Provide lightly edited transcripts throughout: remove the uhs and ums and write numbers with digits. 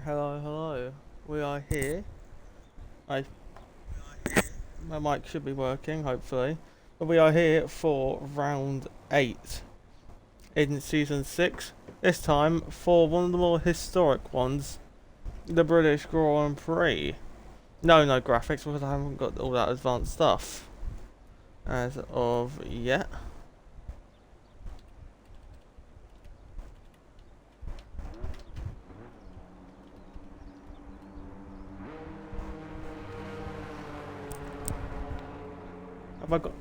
Hello, hello. We are here. I My mic should be working, hopefully. But we are here for round 8 in season 6. This time for one of the more historic ones, the British Grand Prix. No graphics because I haven't got all that advanced stuff as of yet. Have I got...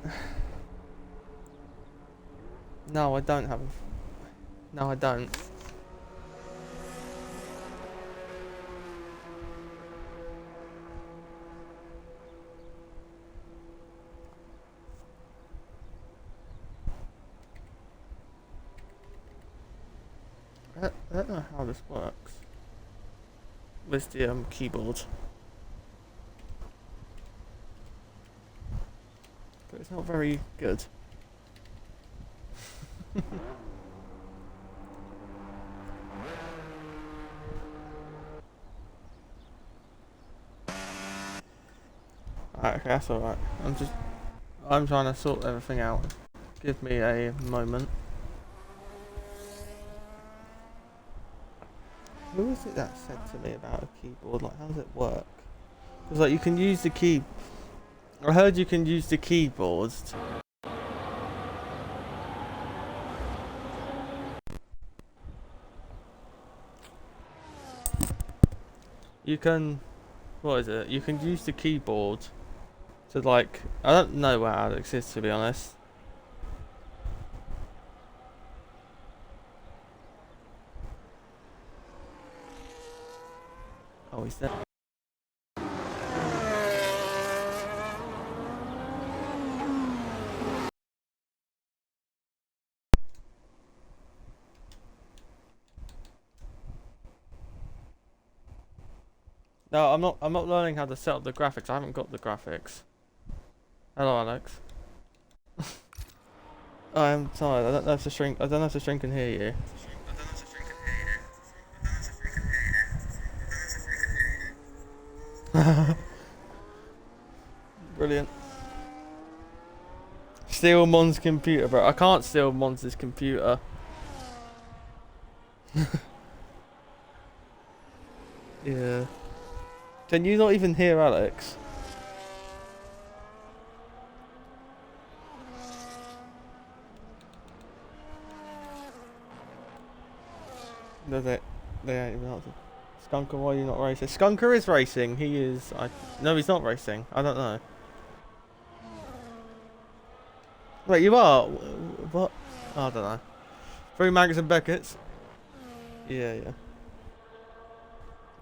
No, I don't have... No, I don't. I don't know how this works with the keyboard. But it's not very good. Okay, that's alright. I'm trying to sort everything out. Give me a moment. Who was it that said to me about a keyboard? Like, how does it work? Because, like, you can use the key... I heard you can use the keyboards to... You can... What is it? You can use the keyboard to, like... I don't know where Alex is, to be honest. Oh, he's there. No, I'm not learning how to set up the graphics. I haven't got the graphics. Hello, Alex. I'm tired. I don't know if the shrink can hear you. Brilliant. Steal Mon's computer, bro. I can't steal Mon's computer. Yeah. Can you not even hear Alex? No, they ain't even answered. Skunker, why are you not racing? Skunker is racing. He is. No, he's not racing. I don't know. Wait, you are? What? Oh, I don't know. 3 Maggots-Becketts. Yeah.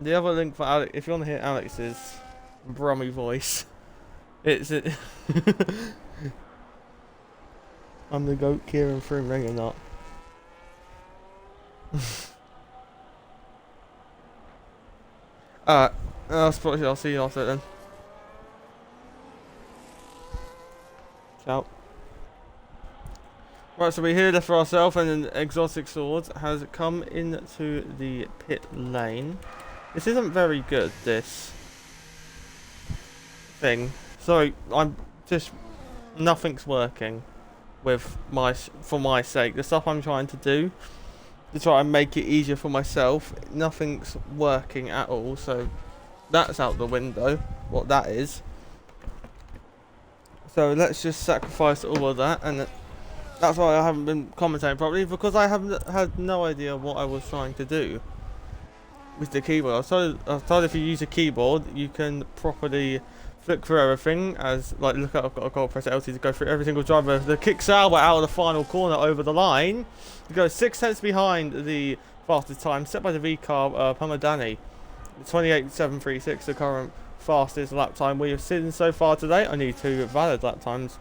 The other link for Alex, if you want to hear Alex's brummy voice, it's it. I'm the goat Kieran Froome ring or not. Alright, I'll see you after then. Ciao. Right, so we're here for ourselves, and an exotic sword has come into the pit lane. This isn't very good, this thing. So nothing's working with for my sake. The stuff I'm trying to do to try and make it easier for myself, nothing's working at all. So that's out the window, what that is. So let's just sacrifice all of that, and that's why I haven't been commentating properly, because I haven't had no idea what I was trying to do with the keyboard. I was told if you use a keyboard, you can properly flick through everything. As like, look at, I've got a gold press LT to go through every single driver. The kick Sauber out of the final corner over the line. He goes 6 tenths behind the fastest time set by the V-Car Pamadani. 28.736, the current fastest lap time we have seen so far today. Only 2 valid lap times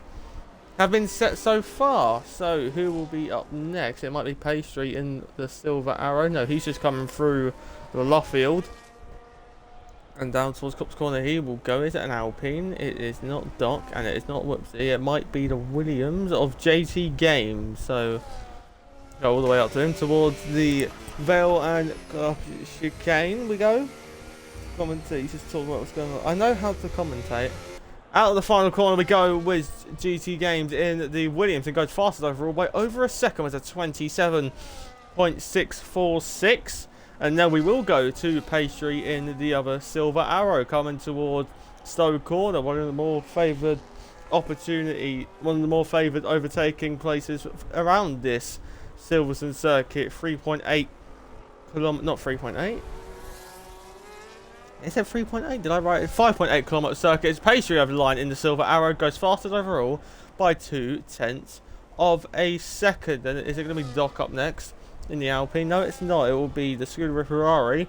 have been set so far. So who will be up next? It might be Pastry in the Silver Arrow. No, he's just coming through the Luffield and down towards Copse corner. He will go. Is it an Alpine? It is not Doc, and it is not Whoopsie. It might be the Williams of JT Games. So Go all the way up to him towards the Vale and chicane. We go. Commentate. Just talk about what's going on. I know how to commentate. Out of the final corner we go with GT Games in the Williams and goes fastest overall by over a second with a 27.646. And then we will go to Pastry in the other Silver Arrow coming towards Stowe Corner, one of the more favoured overtaking places around this Silverstone circuit. 3.8 kilometer, not 3.8. It said 3.8, did I write it? 5.8 kilometer circuit. It's Pastry over the line in the Silver Arrow, goes fastest overall by 0.2 of a second. And is it going to be Doc up next in the Alpine? No, it's not. It will be the Scuderia Ferrari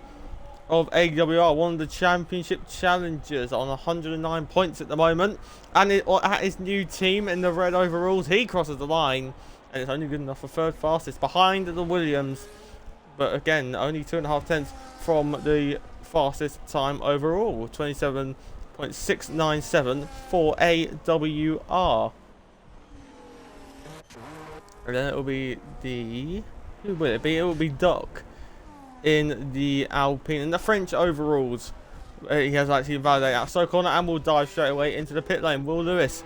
of AWR, one of the championship challengers on 109 points at the moment. And at his new team in the red overalls, he crosses the line. And it's only good enough for third fastest behind the Williams. But again, only 2.5 from the fastest time overall, 27.697 for AWR. And then it will be who will it be? It will be Doc in the Alpine and the French overalls. He has actually validated out Stowe Corner and will dive straight away into the pit lane. Will Lewis,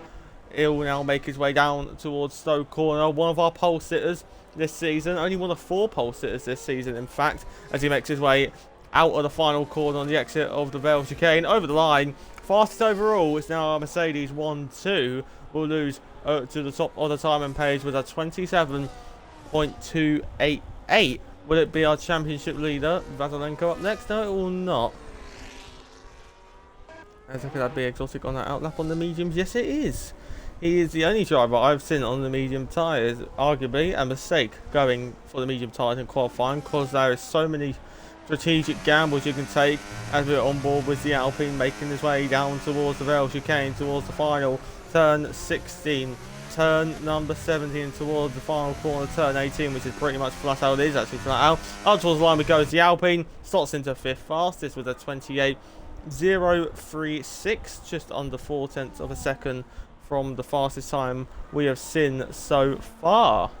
he'll now make his way down towards Stowe Corner, one of our pole sitters this season, only one of 4 pole sitters this season in fact, as he makes his way out of the final corner on the exit of the Vale chicane over the line. Fastest overall is now Mercedes 1-2. Will lose to the top of the timing page with a 27.288. Will it be our championship leader Vasylenko up next? No, it will not. Could that be exotic on that outlap on the mediums? Yes, it is. He is the only driver I've seen on the medium tyres. Arguably a mistake going for the medium tyres in qualifying, because there is so many strategic gambles you can take as we're on board with the Alpine, making his way down towards the Vale chicane, towards the final turn 16, turn number 17, towards the final corner, turn 18, which is pretty much flat out. It is actually flat out. Up towards the line we go as the Alpine slots into 5th fastest with a 28.036, just under 0.4 of a second from the fastest time we have seen so far.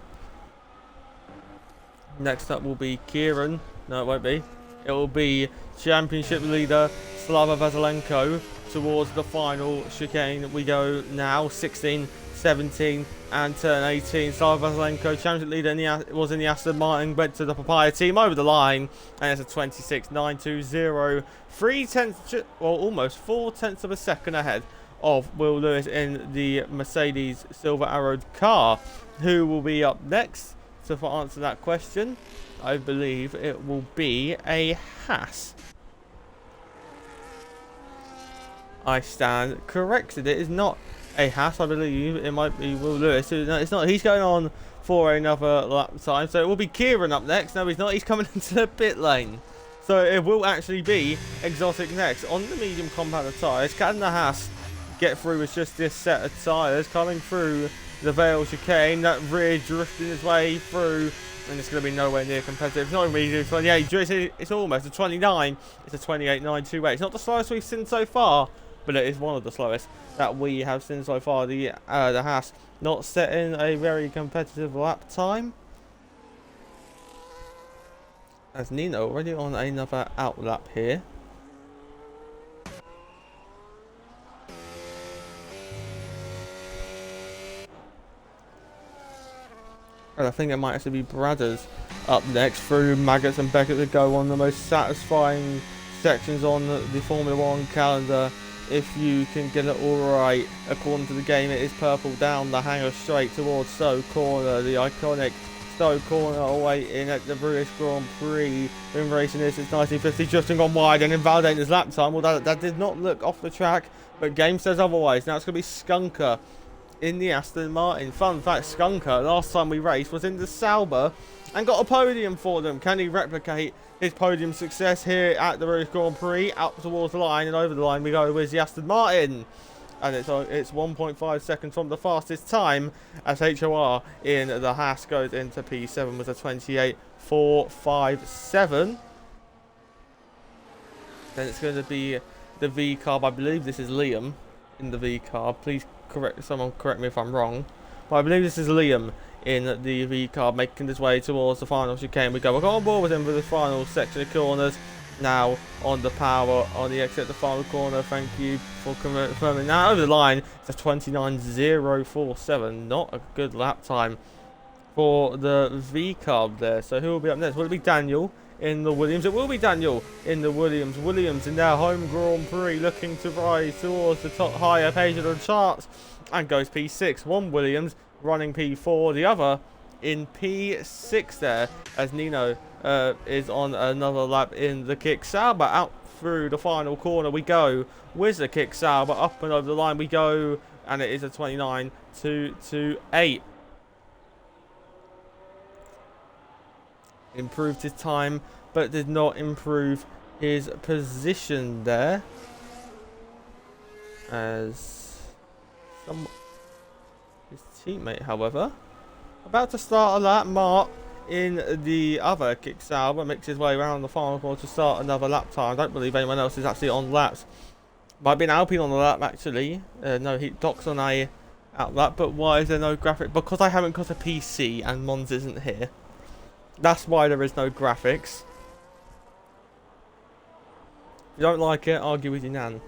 Next up will be Kieran. No, it won't be. It will be championship leader Slava Vasylenko towards the final chicane. We go now, 16, 17 and turn 18. Slava Vasylenko, championship leader, was in the Aston Martin, went to the Papaya team over the line, and it's a 26.920. 0.3, well, almost 0.4 of a second ahead of Will Lewis in the Mercedes Silver Arrowed car. Who will be up next? So for answer that question, I believe it will be a Haas. I stand corrected. It is not a Haas, I believe. It might be Will Lewis. No, it's not. He's going on for another lap time. So it will be Kieran up next. No, he's not. He's coming into the pit lane. So it will actually be Exotic next on the medium compact tyres. Can the Haas get through with just this set of tyres coming through the Vale chicane? That rear drifting his way through, and it's going to be nowhere near competitive. It's not immediately 28. It's almost a 29. It's a 28.928. It's not the slowest we've seen so far, but it is one of the slowest that we have seen so far. The Haas not setting a very competitive lap time, as Nino already on another outlap here. And I think it might actually be Bradders up next through Maggots and Becketts to go on the most satisfying sections on the Formula 1 calendar. If you can get it all right, according to the game, it is purple down the hanger straight towards Stowe Corner, the iconic Stowe Corner away in at the British Grand Prix. Been racing this since 1950, drifting on wide and invalidating his lap time. Well, that did not look off the track, but game says otherwise. Now it's going to be Skunker in the Aston Martin. Fun fact, Skunker, last time we raced, was in the Sauber and got a podium for them. Can he replicate his podium success here at the British Grand Prix? Up towards the line and over the line we go with the Aston Martin. And it's 1.5 seconds from the fastest time as HOR in the Haas goes into P7 with a 28.457. Then it's going to be the V carb. I believe this is Liam in the V carb. Please someone correct me if I'm wrong. But I believe this is Liam in the V car, making his way towards the final chicane. We go back on board with him for the final section of corners. Now on the power on the exit, the final corner. Thank you for confirming that. Over the line, it's a 29.047. Not a good lap time for the V carb there. So who will be up next? Will it be Daniel in the Williams? It will be Daniel in the Williams. Williams in their home Grand Prix, looking to rise towards the top higher page of the charts, and goes P6. One Williams running P4, the other in P6 there, as Nino is on another lap in the kick. Sauber out through the final corner we go with the kick. Sauber up and over the line we go, and it is a 29.228. Improved his time, but did not improve his position there, as his teammate, however, about to start a lap. Mark in the other kick. Sauber makes his way around the final corner to start another lap time. I don't believe anyone else is actually on laps. Might be an Alpine on the lap actually. No, he docks on a out lap, but why is there no graphic? Because I haven't got a PC and Mons isn't here. That's why there is no graphics. If you don't like it, argue with your nan.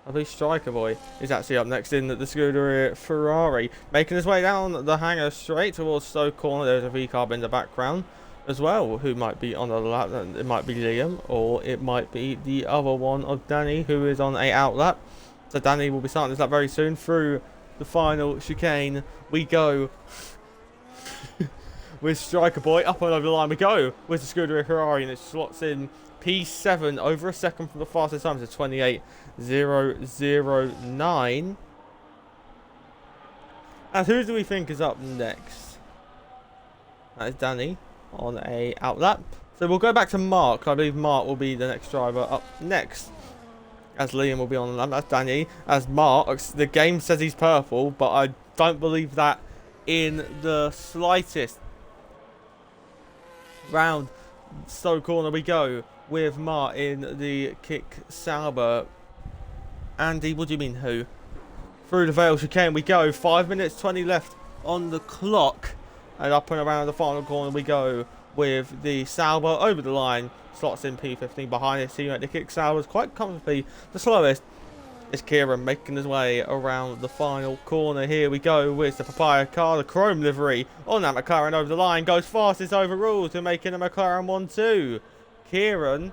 I believe Striker Boy is actually up next in the Scuderia Ferrari, making his way down the hangar straight towards Stoke Corner. There's a V-carb in the background as well, who might be on the lap. It might be Liam, or it might be the other one of Danny, who is on a out lap. So Danny will be starting this lap very soon. Through the final chicane we go with Striker Boy. Up and over the line we go with the Scuderia Ferrari, and it slots in P7 over a second from the fastest time to 28.009. And who do we think is up next? That is Danny on a out lap. So we'll go back to Mark. I believe Mark will be the next driver up next, as Liam will be on the lap. That's Danny. As Mark, the game says he's purple, but I don't believe that in the slightest. Round Stoke Corner we go with Mark in the kick. Sauber. Andy, what do you mean who? Through the Vale chicane we go. 5 minutes 20 left on the clock, and up and around the final corner we go with the Sauber over the line. Slots in P15 behind his teammate. The kick. Sauber's quite comfortably the slowest. Is Kieran making his way around the final corner. Here we go with the Papaya car, the chrome livery on that McLaren over the line. Goes fastest overall to making a McLaren 1-2. Kieran,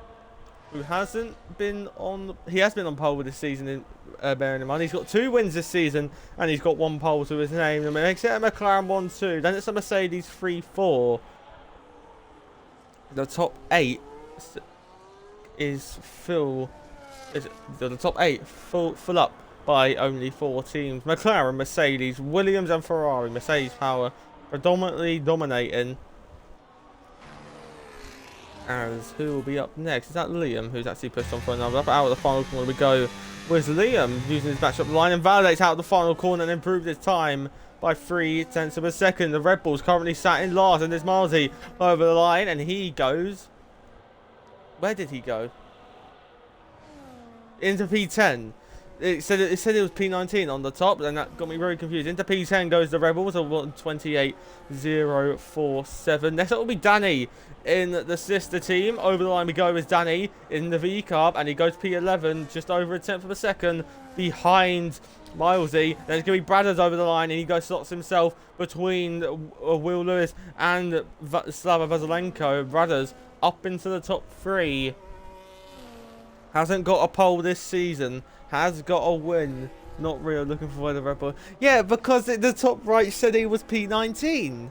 who hasn't been on, he has been on pole with this season, in bearing in mind he's got 2 wins this season and he's got 1 pole to his name, and it makes it a McLaren 1-2. Then it's a Mercedes 3-4. The top 8 is full. The top 8 full up by only 4 teams. McLaren, Mercedes, Williams and Ferrari. Mercedes power predominantly dominating. As who will be up next? Is that Liam, who's actually pushed on for another lap? Out of the final corner we go with Liam using his match up line and validates out of the final corner and improved his time by 0.3 of a second. The Red Bull's currently sat in last, and there's Marzi over the line, and he goes. Where did he go? Into P10. It said it was P19 on the top, and that got me very confused. Into P10 goes the Rebels of 28.047. Next up will be Danny in the sister team. Over the line we go with Danny in the V carb, and he goes P11, just over 1/10 of a second behind Milesy. Then it's going to be Bradders over the line, and he goes slots himself between Will Lewis and Slava Vasylenko. Bradders up into the top 3. Hasn't got a pole this season. Has got a win. Not real. Looking for the Red Bull. Yeah, because the top right said he was P19.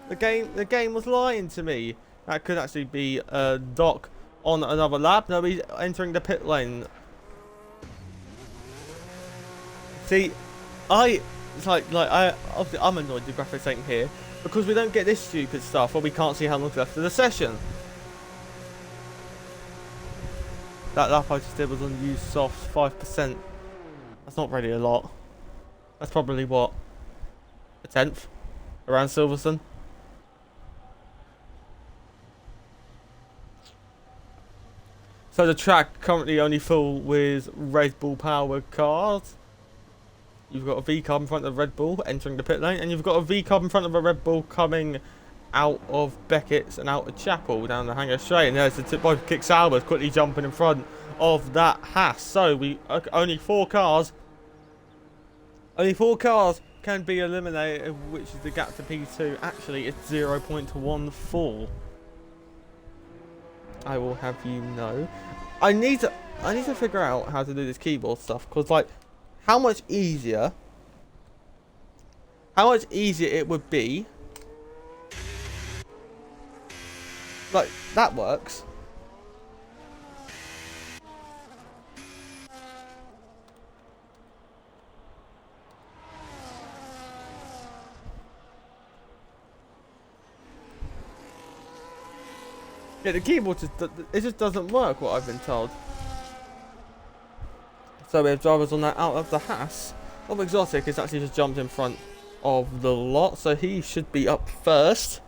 The game was lying to me. That could actually be Doc on another lap. No, he's entering the pit lane. See, I'm annoyed the graphics ain't here because we don't get this stupid stuff where we can't see how long's left of the session. That lap I just did was on used softs, 5%. That's not really a lot. That's probably what? A 10th? Around Silverstone? So the track currently only full with Red Bull powered cars. you've got a V car in front of Red Bull entering the pit lane, and you've got a V car in front of a Red Bull coming out of Beckett's and out of Chapel down the hangar straight. And there's the both Kick Sauber's quickly jumping in front of that Haas. So we only four cars can be eliminated, which is the gap to P2. Actually, it's 0.14. I will have you know. I need to figure out how to do this keyboard stuff, because like how much easier it would be. Like that works. Yeah, the keyboard just doesn't work, what I've been told. So we have drivers on that out of the Haas. Of Exotic is actually just jumped in front of the lot, so he should be up first.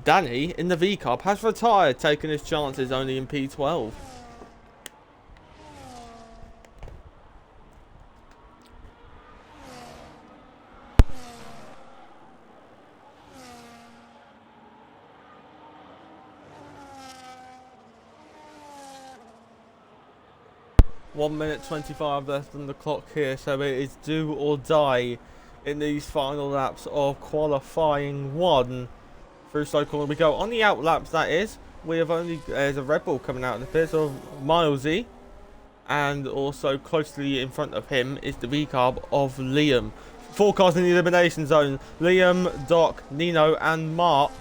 Danny in the V Cup has retired, taking his chances only in P12. One minute 25 left on the clock here, so it is do or die in these final laps of qualifying one. Through slow corner we go. On the out laps, that is, we have only there's a Red Bull coming out of the pits of Milesy, and also closely in front of him is the V carb of Liam. Four cars in the elimination zone: Liam, Doc, Nino, and Mark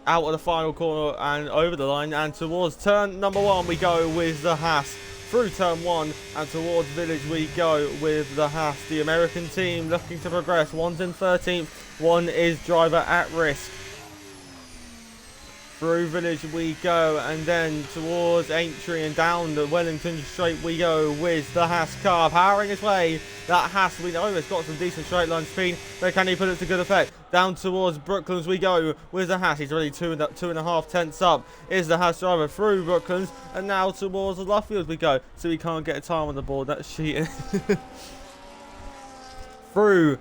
out of the final corner and over the line, and towards turn number one we go with the Haas. Through turn one and towards Village we go with the Haas. The American team looking to progress. One's in 13th, one is driver at risk. Through Village we go, and then towards Aintree and down the Wellington straight we go with the Haas car powering its way. That Haas, we know it's got some decent straight line speed, but can he put it to good effect? Down towards Brooklands we go with the Haas. He's already two and a half tenths up. Is the Haas driver through Brooklands, and now towards the Luffield we go. So we can't get a time on the board. That's cheating. through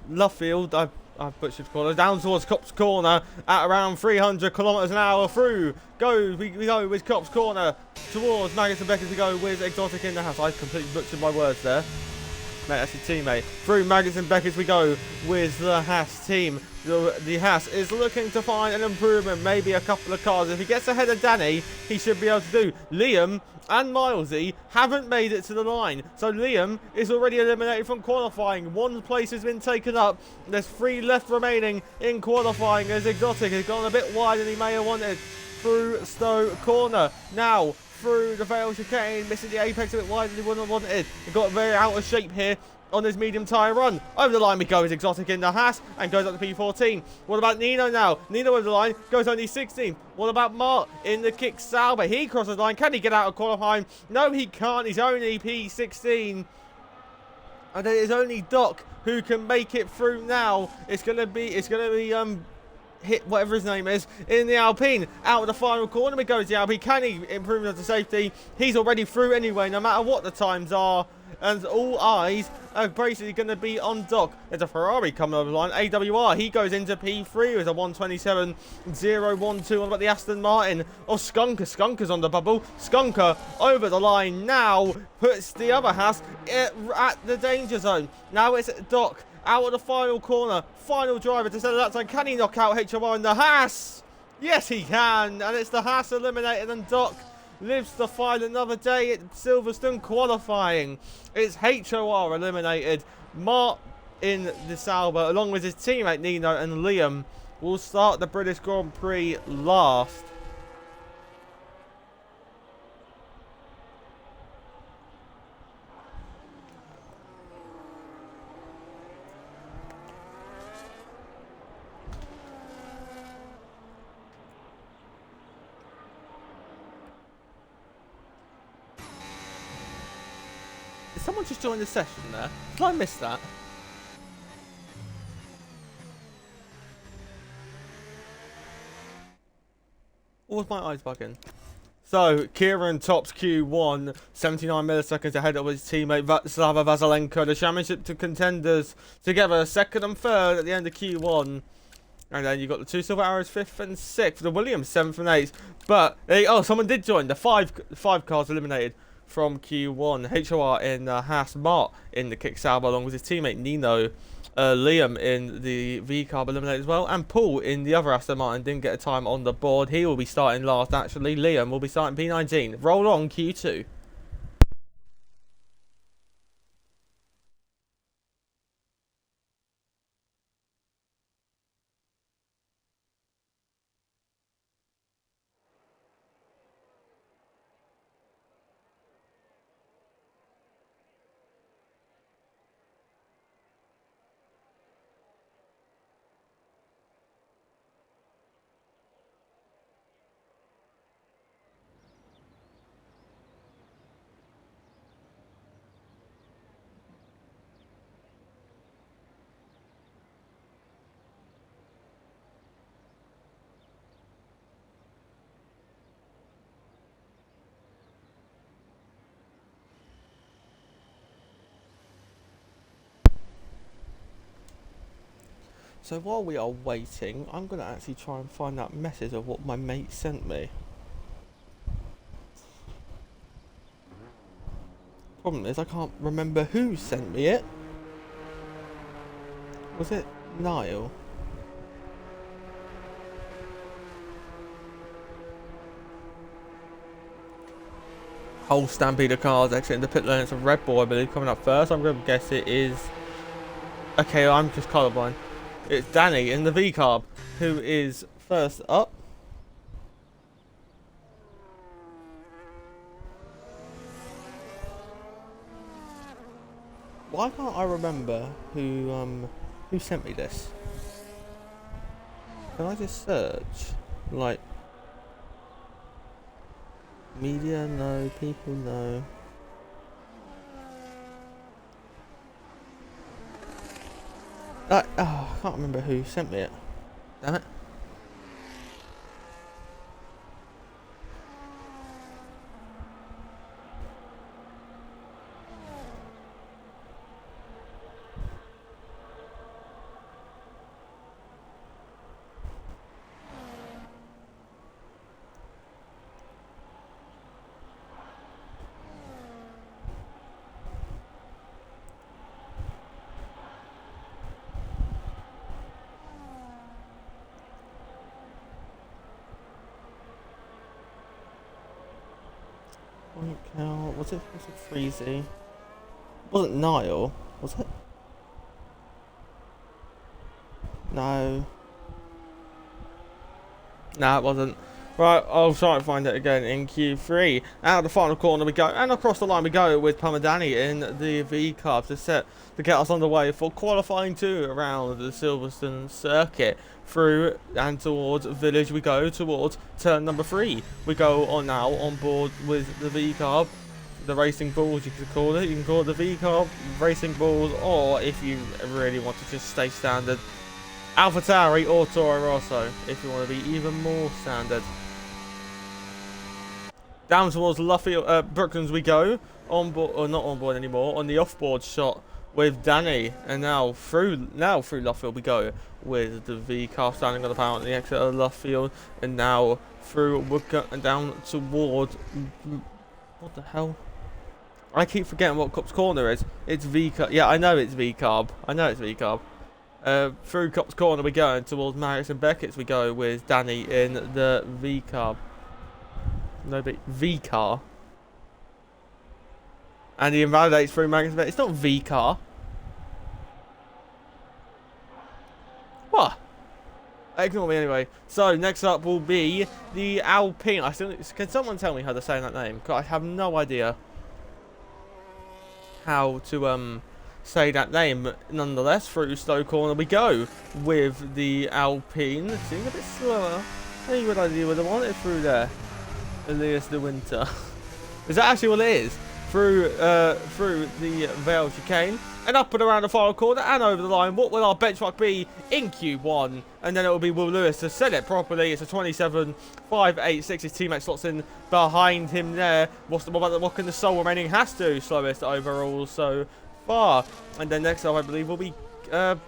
Luffield. I've butchered the corner. Down towards Copse corner at around 300 kilometers an hour. Through we go with Copse corner towards Maggots-Becketts. We go with Exotic in the Haas. I completely butchered my words there. Mate, that's your teammate. Through Maggots-Becketts we go with the Haas team. The Haas is looking to find an improvement, maybe a couple of cars. If he gets ahead of Danny, he should be able to do. Liam and Milesy haven't made it to the line, so Liam is already eliminated from qualifying. One place has been taken up. There's 3 left remaining in qualifying as Exotic has gone a bit wide than he may have wanted. Through Stowe corner now. Through the Vale chicane, missing the apex a bit wider than he would have wanted. He got very out of shape here on his medium tyre run. Over the line we go as Exotic in the Haas and goes up to P14. What about Nino now? Nino over the line goes only 16. What about Mark in the Kick Sauber? He crosses the line. Can he get out of qualifying? No, he can't. He's only P16. And it is only Doc who can make it through now. It's gonna be hit whatever his name is in the Alpine. Out of the final corner we go to the Alpine. Can he improve the safety? He's already through anyway, no matter what the times are. And all eyes are basically going to be on Doc. There's a Ferrari coming over the line. AWR, he goes into P3 with a 127.012. What about the Aston Martin? Oh, Skunker. Skunker's on the bubble. Skunker over the line now. Puts the other Haas at the danger zone. Now it's Doc out of the final corner. Final driver to settle that time. Can he knock out HOR in the Haas? Yes, he can. And it's the Haas eliminated, and Doc lives to fight another day at Silverstone qualifying. It's HOR eliminated. Mark in the Sauber, along with his teammate Nino and Liam, will start the British Grand Prix last. Someone just joined the session there. Did I miss that? Or was my eyes bugging? So, Kieran tops Q1, 79 milliseconds ahead of his teammate Slava Vasylenko. The championship to contenders together, second and third at the end of Q1. And then you got the two silver arrows, 5th and 6th. The Williams, 7th and 8th. But, someone did join. The five cars eliminated from Q1. HOR in Haas, Mart in the kick Sauber, along with his teammate Nino. Liam in the V car eliminated as well, and Paul in the other Aston Martin didn't get a time on the board. He will be starting last actually. Liam will be starting P19. Roll on Q2. So while we are waiting, I'm going to actually try and find that message of what my mate sent me. Problem is, I can't remember who sent me it. Was it Niall? Whole stampede of cars exiting the pit lane. It's a Red Bull, I believe, coming up first. I'm going to guess it is... Okay, I'm just colourblind. It's Danny in the V-Carb, who is first up. Why can't I remember who sent me this? Can I just search? Like... Media, no. People, no. I can't remember who sent me it. Damn it. Was it Freezy? Wasn't Niall, was it? No. No, it wasn't. Right, I'll try and find it again in Q3. Out of the final corner we go, and across the line we go with Pamadani in the V-Carb to get us on the way for qualifying 2 around the Silverstone circuit. Through and towards Village we go, towards turn number 3. We go on now on board with the V-Carb. The Racing Bulls, you could call it. You can call it the V-Carb, Racing Bulls, or if you really want to just stay standard, AlphaTauri or Toro Rosso, if you want to be even more standard. Down towards Luffield, Brooklands we go, on board, or not on board anymore, on the off-board shot with Danny, and now through Luffield we go with the V-Car standing on the power at the exit of Luffield, and now through Woodcut and down toward, what the hell? I keep forgetting what Copse Corner is. It's V-Carb. Yeah, I know it's V-Carb. Through Copse Corner we go, and towards Maggots-Becketts we go with Danny in the V-Carb. No, but V-Car. And he invalidates through Maggots-Becketts. It's not V-Car. What? Ignore me anyway. So, next up will be the Alpine. Can someone tell me how to say that name? 'Cause I have no idea how to say that name. Nonetheless, through Stowe Corner we go with the Alpine. Seems a bit slower. I think what idea would have wanted through there. Elias de Winter. Is that actually what it is? Through the Vale chicane And up and around the final corner and over the line. What will our benchmark be in Q1? And then it will be Will Lewis to set it properly. It's a 27.586. His teammate slots in behind him there. What can the sole remaining has to? Slowest overall so far. And then next up, I believe, will be... I've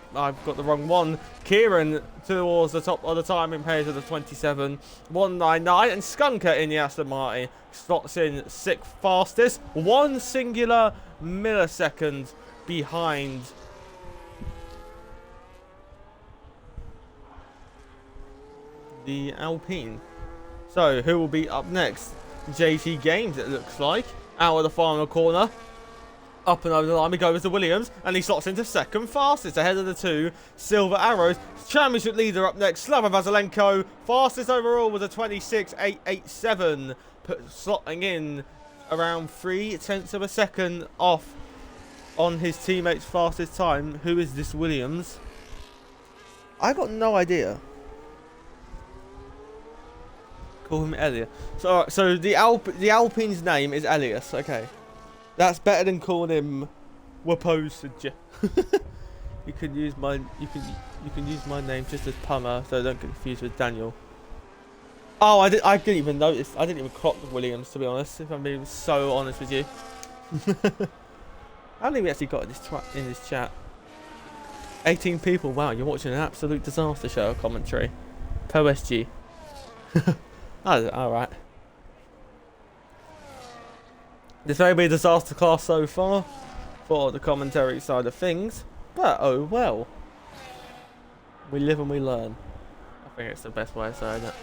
got the wrong one. Kieran towards the top of the time in pairs with the 27.199. And Skunker in the Aston Martin slots in 6th fastest. 1 singular millisecond behind the Alpine. So who will be up next? JT Games, it looks like, out of the final corner. Up and over the line we go with the Williams, and he slots into 2nd fastest ahead of the 2 Silver Arrows. Championship leader up next, Slava Vasylenko, fastest overall with a 26.887, slotting in around 0.3 of a second off on his teammate's fastest time. Who is this Williams? I got no idea. Call him Elias. So the Alpine's name is Elias. Okay, that's better than calling him Waposage. You can use my name just as Pummer, so don't get confused with Daniel. Oh, I didn't even notice. I didn't even clock the Williams, to be honest. If I'm being so honest with you. How many we actually got in this chat? 18 people. Wow, you're watching an absolute disaster show commentary. POSG. Oh, alright. This may be a disaster class so far for the commentary side of things, but oh well. We live and we learn. I think it's the best way of saying it.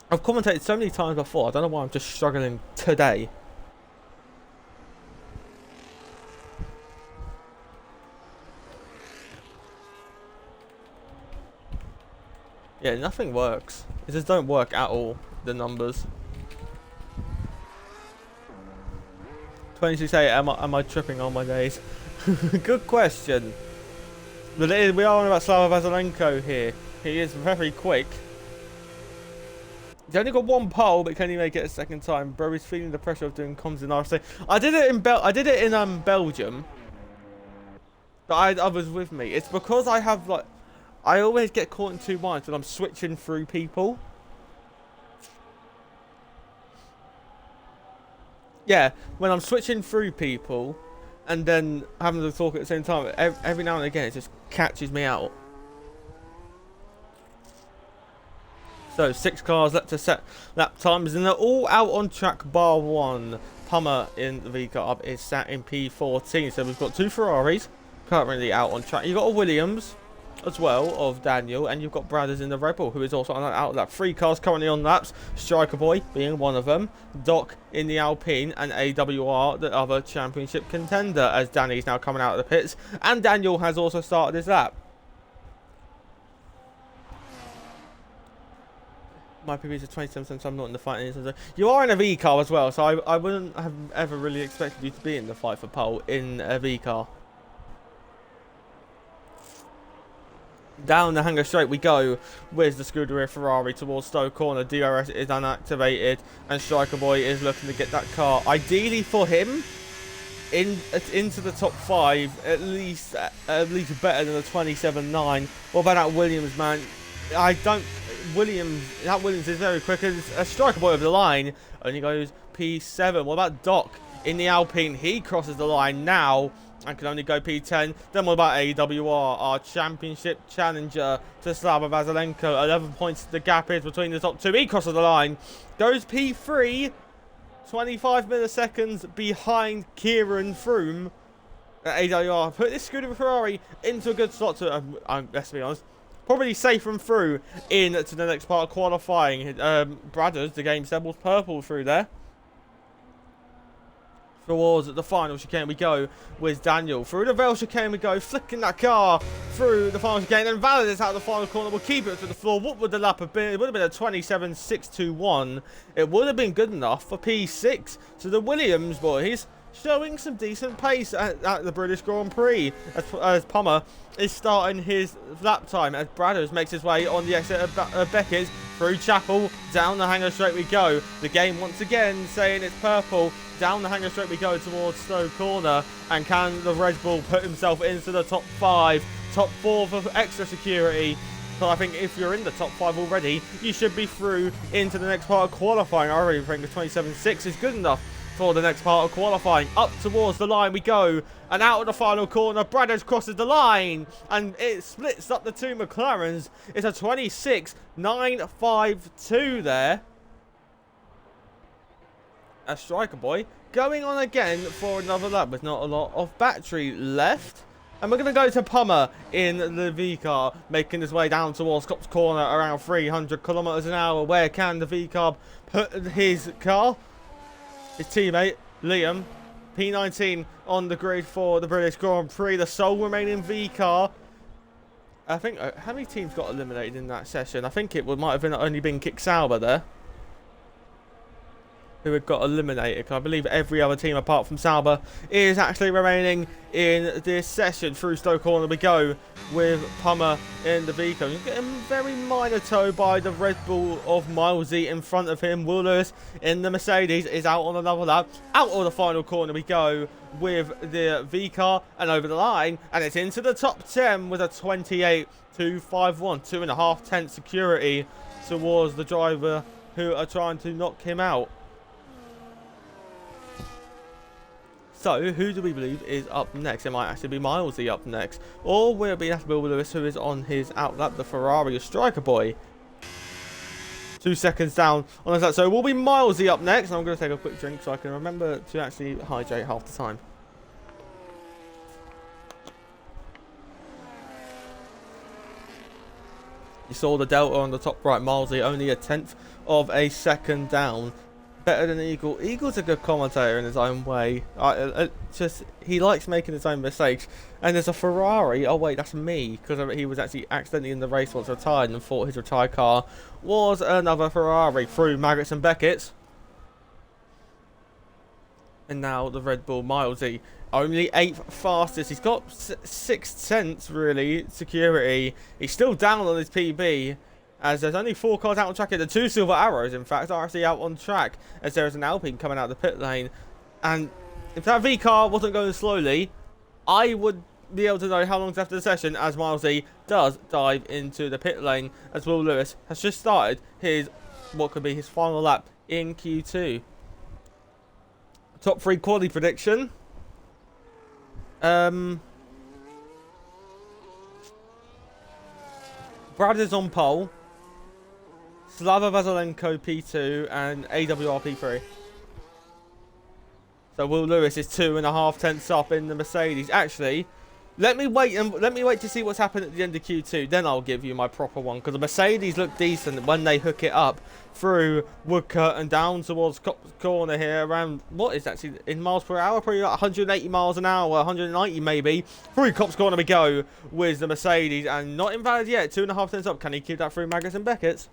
I've commentated so many times before, I don't know why I'm just struggling today. Yeah, nothing works. It just don't work at all, the numbers. 26.8, am I tripping on my days? Good question. But we are on about Slava Vasylenko here. He is very quick. He's only got 1 pole, but can he make it a 2nd time? Bro, he's feeling the pressure of doing comms in RFC. I did it in Belgium. But I had others with me. It's because I have like, I always get caught in 2 minds when I'm switching through people. Yeah, when I'm switching through people and then having to talk at the same time, every now and again it just catches me out. So 6 cars left to set lap times, and they're all out on track bar 1. Pummer in the V car is sat in P14. So we've got 2 Ferraris currently out on track. You've got a Williams as well of Daniel, and you've got Brothers in the Red Bull, who is also on that out lap. 3 cars currently on laps, Striker Boy being one of them, Doc in the Alpine, and AWR the other championship contender, as Danny's now coming out of the pits, and Daniel has also started his lap. My PB is a 27, so I'm not in the fight. You are in a V car as well, so I wouldn't have ever really expected you to be in the fight for pole in a V car. Down the hangar straight we go with the Scuderia Ferrari towards Stowe Corner. DRS is unactivated, and Striker Boy is looking to get that car, ideally for him, into the top 5, at least better than the 27.9. What about that Williams, man? That Williams is very quick. A Striker Boy over the line only goes P7. What about Doc in the Alpine? He crosses the line now and can only go P10. Then what about AWR, our championship challenger to Slava Vasylenko? 11 points the gap is between the top 2. He crosses the line, goes P3, 25 milliseconds behind Kieran Froome. AWR put this Scuderia Ferrari into a good slot to, let's be honest, probably safe and through into the next part of qualifying. Brothers, the game Sebbles purple through there. Towards the final chicane we go with Daniel. Through the Vale chicane we go, flicking that car through the final chicane. And Valadis out of the final corner will keep it to the floor. What would the lap have been? It would have been a 27.621. It would have been good enough for P6. So the Williams boys showing some decent pace at the British Grand Prix as Pummer is starting his lap time, as Bradders makes his way on the exit of Beckett's. through Chapel, down the hanger straight we go. The game once again saying it's purple. Down the hanger straight we go towards Stowe Corner. And can the Red Bull put himself into the top 5, top 4 for extra security? So I think if you're in the top 5 already, you should be through into the next part of qualifying. I already think the 27.6 is good enough for the next part of qualifying. Up towards the line we go, and out of the final corner, Bradders crosses the line, and it splits up the two McLarens. It's a 26.952 there. A Striker Boy going on again for another lap with not a lot of battery left. And we're going to go to Pummer in the V car, making his way down towards Copse Corner around 300 kilometers an hour. Where can the V car put his car? His teammate, Liam, P19 on the grid for the British Grand Prix, the sole remaining V car. I think, how many teams got eliminated in that session? I think it might have only been Kick Sauber there who had got eliminated. I believe every other team apart from Sauber is actually remaining in this session. Through Stowe Corner we go with Pummer in the vehicle. He's getting very minor toe by the Red Bull of Milesy in front of him. Will Lewis in the Mercedes is out on another lap. Out of the final corner we go with the V car and over the line, and it's into the top 10 with a 28.251, 2.5 tenth security towards the driver who are trying to knock him out. So, who do we believe is up next? It might actually be Milesy up next. Or will it be Will Lewis, who is on his outlap, the Ferrari Striker Boy. 2 seconds down on that. So, it will be Milesy up next. I'm going to take a quick drink so I can remember to actually hydrate half the time. You saw the delta on the top right. Milesy only a 1/10 of a second down. Better than Eagle. Eagle's a good commentator in his own way. He likes making his own mistakes. And there's a Ferrari. Oh wait, that's me, because he was actually accidentally in the race once retired and thought his retired car was another Ferrari. Through Maggots-Becketts. And now the Red Bull Milesy, only 8th fastest. He's got 6/10 really security. He's still down on his PB. As there's only 4 cars out on track here. The 2 Silver Arrows, in fact, are actually out on track. As there is an Alpine coming out of the pit lane. And if that V car wasn't going slowly, I would be able to know how long's left of the session, as Milesy does dive into the pit lane. As Will Lewis has just started his, what could be his final lap in Q2. Top 3 quality prediction. Brad is on pole. Slava Vasylenko P2 and AWR P3. So Will Lewis is 2.5 tenths up in the Mercedes. Actually, let me wait to see what's happened at the end of Q2. Then I'll give you my proper one, because the Mercedes look decent when they hook it up through Woodcote and down towards Copse Corner here. Around, what is actually in miles per hour? Probably like 180 miles an hour, 190 maybe. Through Copse Corner we go with the Mercedes, and not invalid yet. 2.5 tenths up. Can he keep that through Maggots-Becketts?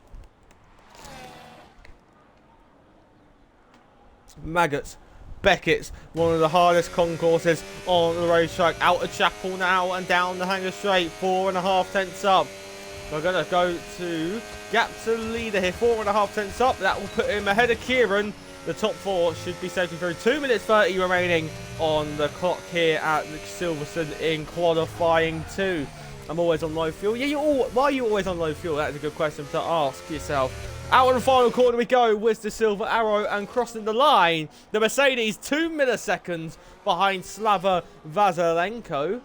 Maggots-Becketts, one of the hardest concourses on the racetrack. Out of Chapel now and down the hanger straight. 4.5 tenths up. We're going to go to gap to the leader here. 4.5 tenths up. That will put him ahead of Kieran. The top 4 should be safely through. 2 minutes 30 remaining on the clock here at Silverstone in qualifying 2. I'm always on low fuel. Yeah, why are you always on low fuel? That's a good question to ask yourself. Out of the final corner we go with the Silver Arrow, and crossing the line, the Mercedes 2 milliseconds behind Slava Vasylenko.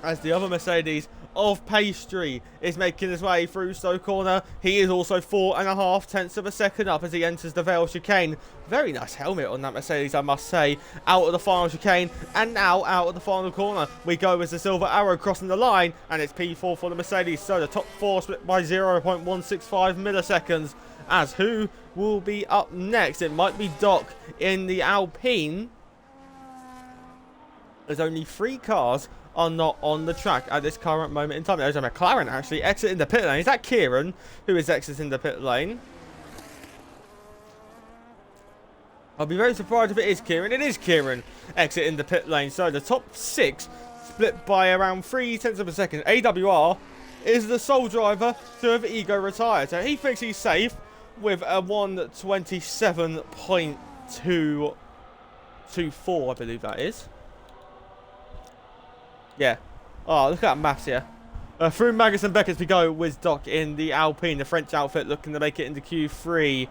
As the other Mercedes of Pastry is making his way through Stowe Corner. He is also 4.5 tenths of a second up as he enters the Vale chicane. Very nice helmet on that Mercedes, I must say. Out of the final chicane, and now out of the final corner we go with the Silver Arrow crossing the line, and it's P4 for the Mercedes. So the top 4 split by 0.165 milliseconds. As who will be up next? It might be Doc in the Alpine. There's only 3 cars are not on the track at this current moment in time. There's a McLaren actually exiting the pit lane. Is that Kieran who is exiting the pit lane? I'll be very surprised if it is Kieran. It is Kieran exiting the pit lane. So the top 6 split by around 3 tenths of a second. AWR is the sole driver to have ego retired. So he thinks he's safe with a 127.224, I believe that is. Yeah. Oh, look at that maths here. Through Maggots-Becketts we go with Doc in the Alpine, the French outfit, looking to make it into Q3.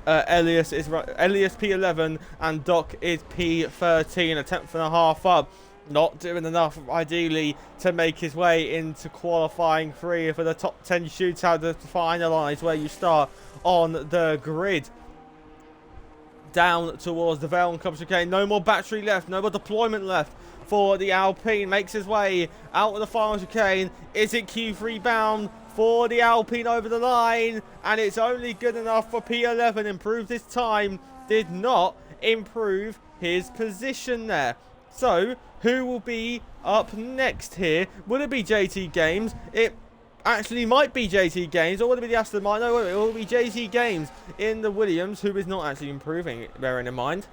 Elias P11 and Doc is P13, a tenth and a half up. Not doing enough, ideally, to make his way into qualifying 3 for the top 10 shootout to finalise where you start on the grid. Down towards the Vale and Copse chicane. No more battery left, no more deployment left for the Alpine. Makes his way out of the final chicane. Is it Q3 bound for the Alpine over the line? And it's only good enough for P11. Improved his time. Did not improve his position there. So, who will be up next here? Will it be JT Games? It actually might be JT Games, or will it be the Aston Martin? No, it will be JT Games in the Williams, who is not actually improving, bearing in mind.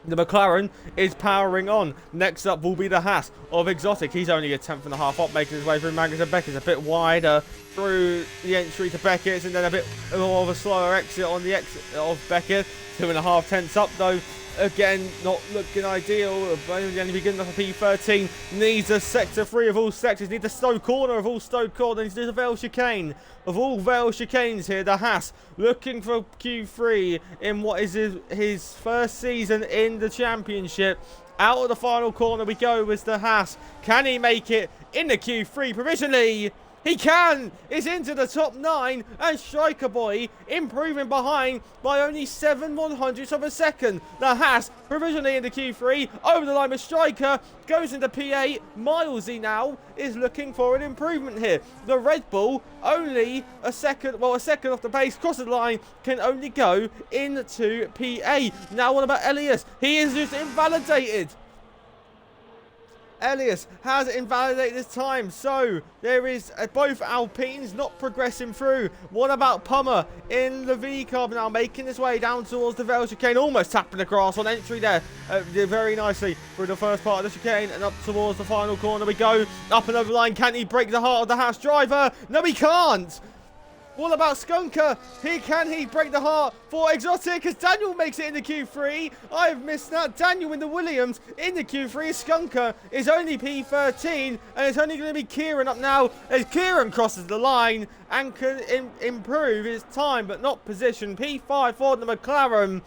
The McLaren is powering on. Next up will be the Haas of Exotic. He's only a tenth and a half up, making his way through Maggots-Becketts, a bit wider through the entry to Beckett's, and then a bit more of a slower exit on the exit of Beckett. 2.5 tenths up though. Again, not looking ideal. Only be good enough for P13. Needs a sector 3 of all sectors. Needs a Stowe corner of all Stowe corners. Needs a Vale chicane of all Vale chicanes here. The Haas looking for Q3 in what is his first season in the championship. Out of the final corner we go with the Haas. Can he make it in the Q3 provisionally? He can! It's into the top 9, and Striker Boy improving behind by only 7/100ths of a second. The Haas provisionally into Q3, over the line with Striker, goes into P8. Milesy now is looking for an improvement here. The Red Bull only a second off the pace, crosses the line, can only go into P8. Now what about Elias? He is just invalidated. Elias has invalidated his time, so there is both Alpines not progressing through. What about Pummer in the V-Carb now, making his way down towards the Vale chicane, almost tapping the grass on entry there, very nicely through the first part of the chicane, and up towards the final corner we go, up and over the line. Can he break the heart of the Haas driver? No, he can't. What about Skunker? Can he break the heart for Exotic as Daniel makes it into Q3? I've missed that. Daniel in the Williams in the Q3. Skunker is only P13, and it's only going to be Kieran up now as Kieran crosses the line and can improve his time, but not position. P5 for the McLaren.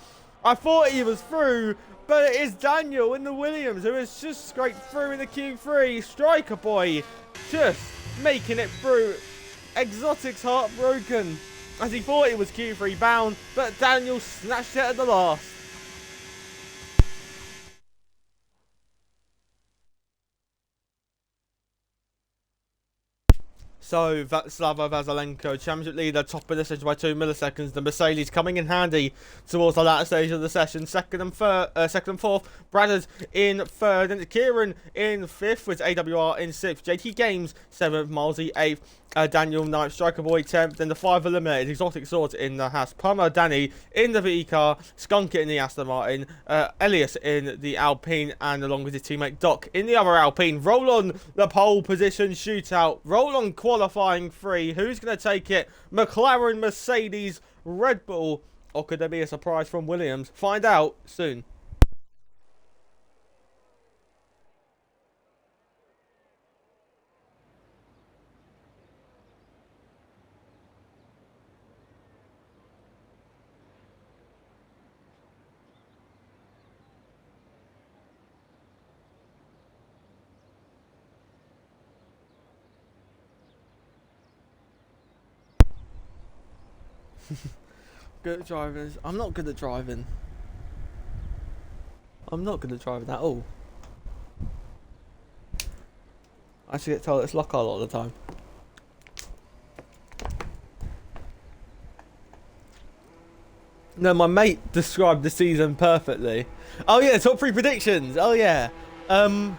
I thought he was through, but it is Daniel in the Williams who is just scraped through in the Q3. Striker Boy just making it through. Exotic's heartbroken as he thought it was Q3 bound, but Daniel snatched it at the last. So, Slava Vasylenko, championship leader, top of the session by 2 milliseconds. The Mercedes coming in handy towards the latter stage of the session. Second and fourth. Bradders in third. And Kieran in fifth with AWR in sixth. JT Games 7th. Milesy 8th. Daniel 9th. Striker Boy 10th. Then the 5 eliminated. Exotic Swords in the Haas. Pummer Danny in the V car. Skunk in the Aston Martin. Elias in the Alpine. And along with his teammate Doc in the other Alpine. Roll on the pole position shootout. Roll on qualifying 3. Who's going to take it? McLaren, Mercedes, Red Bull, or could there be a surprise from Williams? Find out soon. Good at drivers. I'm not good at driving. I'm not good at driving at all. I actually get told it's Lockhart all the time. No, my mate described the season perfectly. Oh yeah, top 3 predictions. Oh yeah. I'm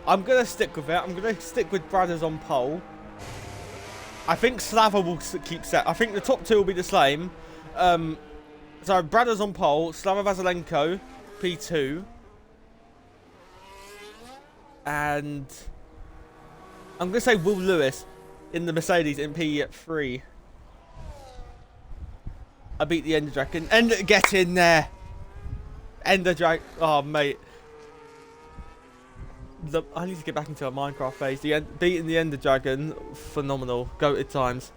gonna stick with it. I'm gonna stick with Bradders on pole. I think Slava will keep set. I think the top 2 will be the same. So Bradders on pole, Slava Vasylenko, P2. And I'm going to say Will Lewis in the Mercedes in P3. I beat the Ender Dragon. Get in there. Ender Dragon. Oh, mate. I need to get back into a Minecraft phase. Beating the Ender Dragon. Phenomenal. Goated times.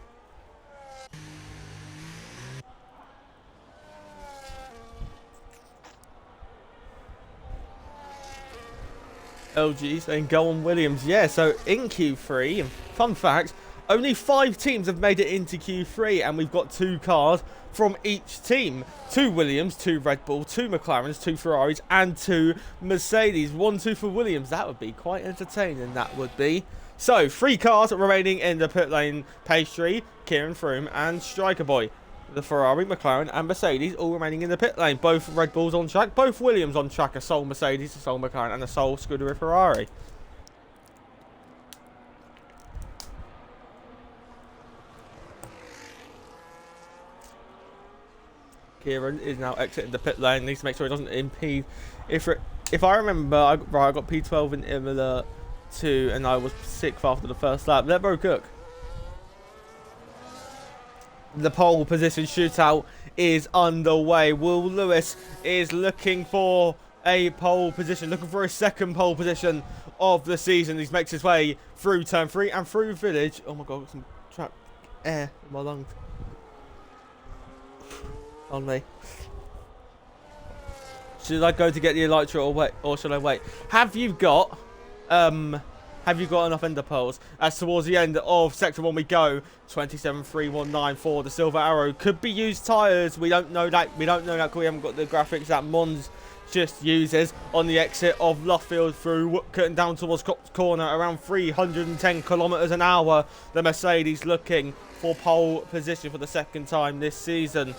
LG saying go on Williams. Yeah, so in Q3, fun fact, only 5 teams have made it into Q3, and we've got 2 cars from each team. 2 Williams, 2 Red Bull, 2 McLarens, 2 Ferraris, and 2 Mercedes. 1-2 for Williams. That would be quite entertaining, that would be. So, 3 cars remaining in the pit lane. Pastry, Kieran Froome, and Striker Boy. The Ferrari, McLaren, and Mercedes all remaining in the pit lane. Both Red Bulls on track, both Williams on track. A sole Mercedes, a sole McLaren, and a sole Scuderia Ferrari. Kieran is now exiting the pit lane. Needs to make sure he doesn't impede. If I remember, I got P12 in Imola 2, and I was 6th after the first lap. Let bro cook. The pole position shootout is underway. Will Lewis is looking for a pole position, looking for a second pole position of the season. He makes his way through turn 3 and through village. Oh my god, got some trapped air in my lungs. On me. Should I go to get the elytra or should I wait? Have you got enough ender pearls? As towards the end of sector 1 we go. 27.319 for the Silver Arrow. Could be used tyres. We don't know that. We don't know that because we haven't got the graphics that Mons just uses on the exit of Luffield through Woodcote and down towards Copse Corner. Around 310 kilometers an hour. The Mercedes looking for pole position for the 2nd time this season.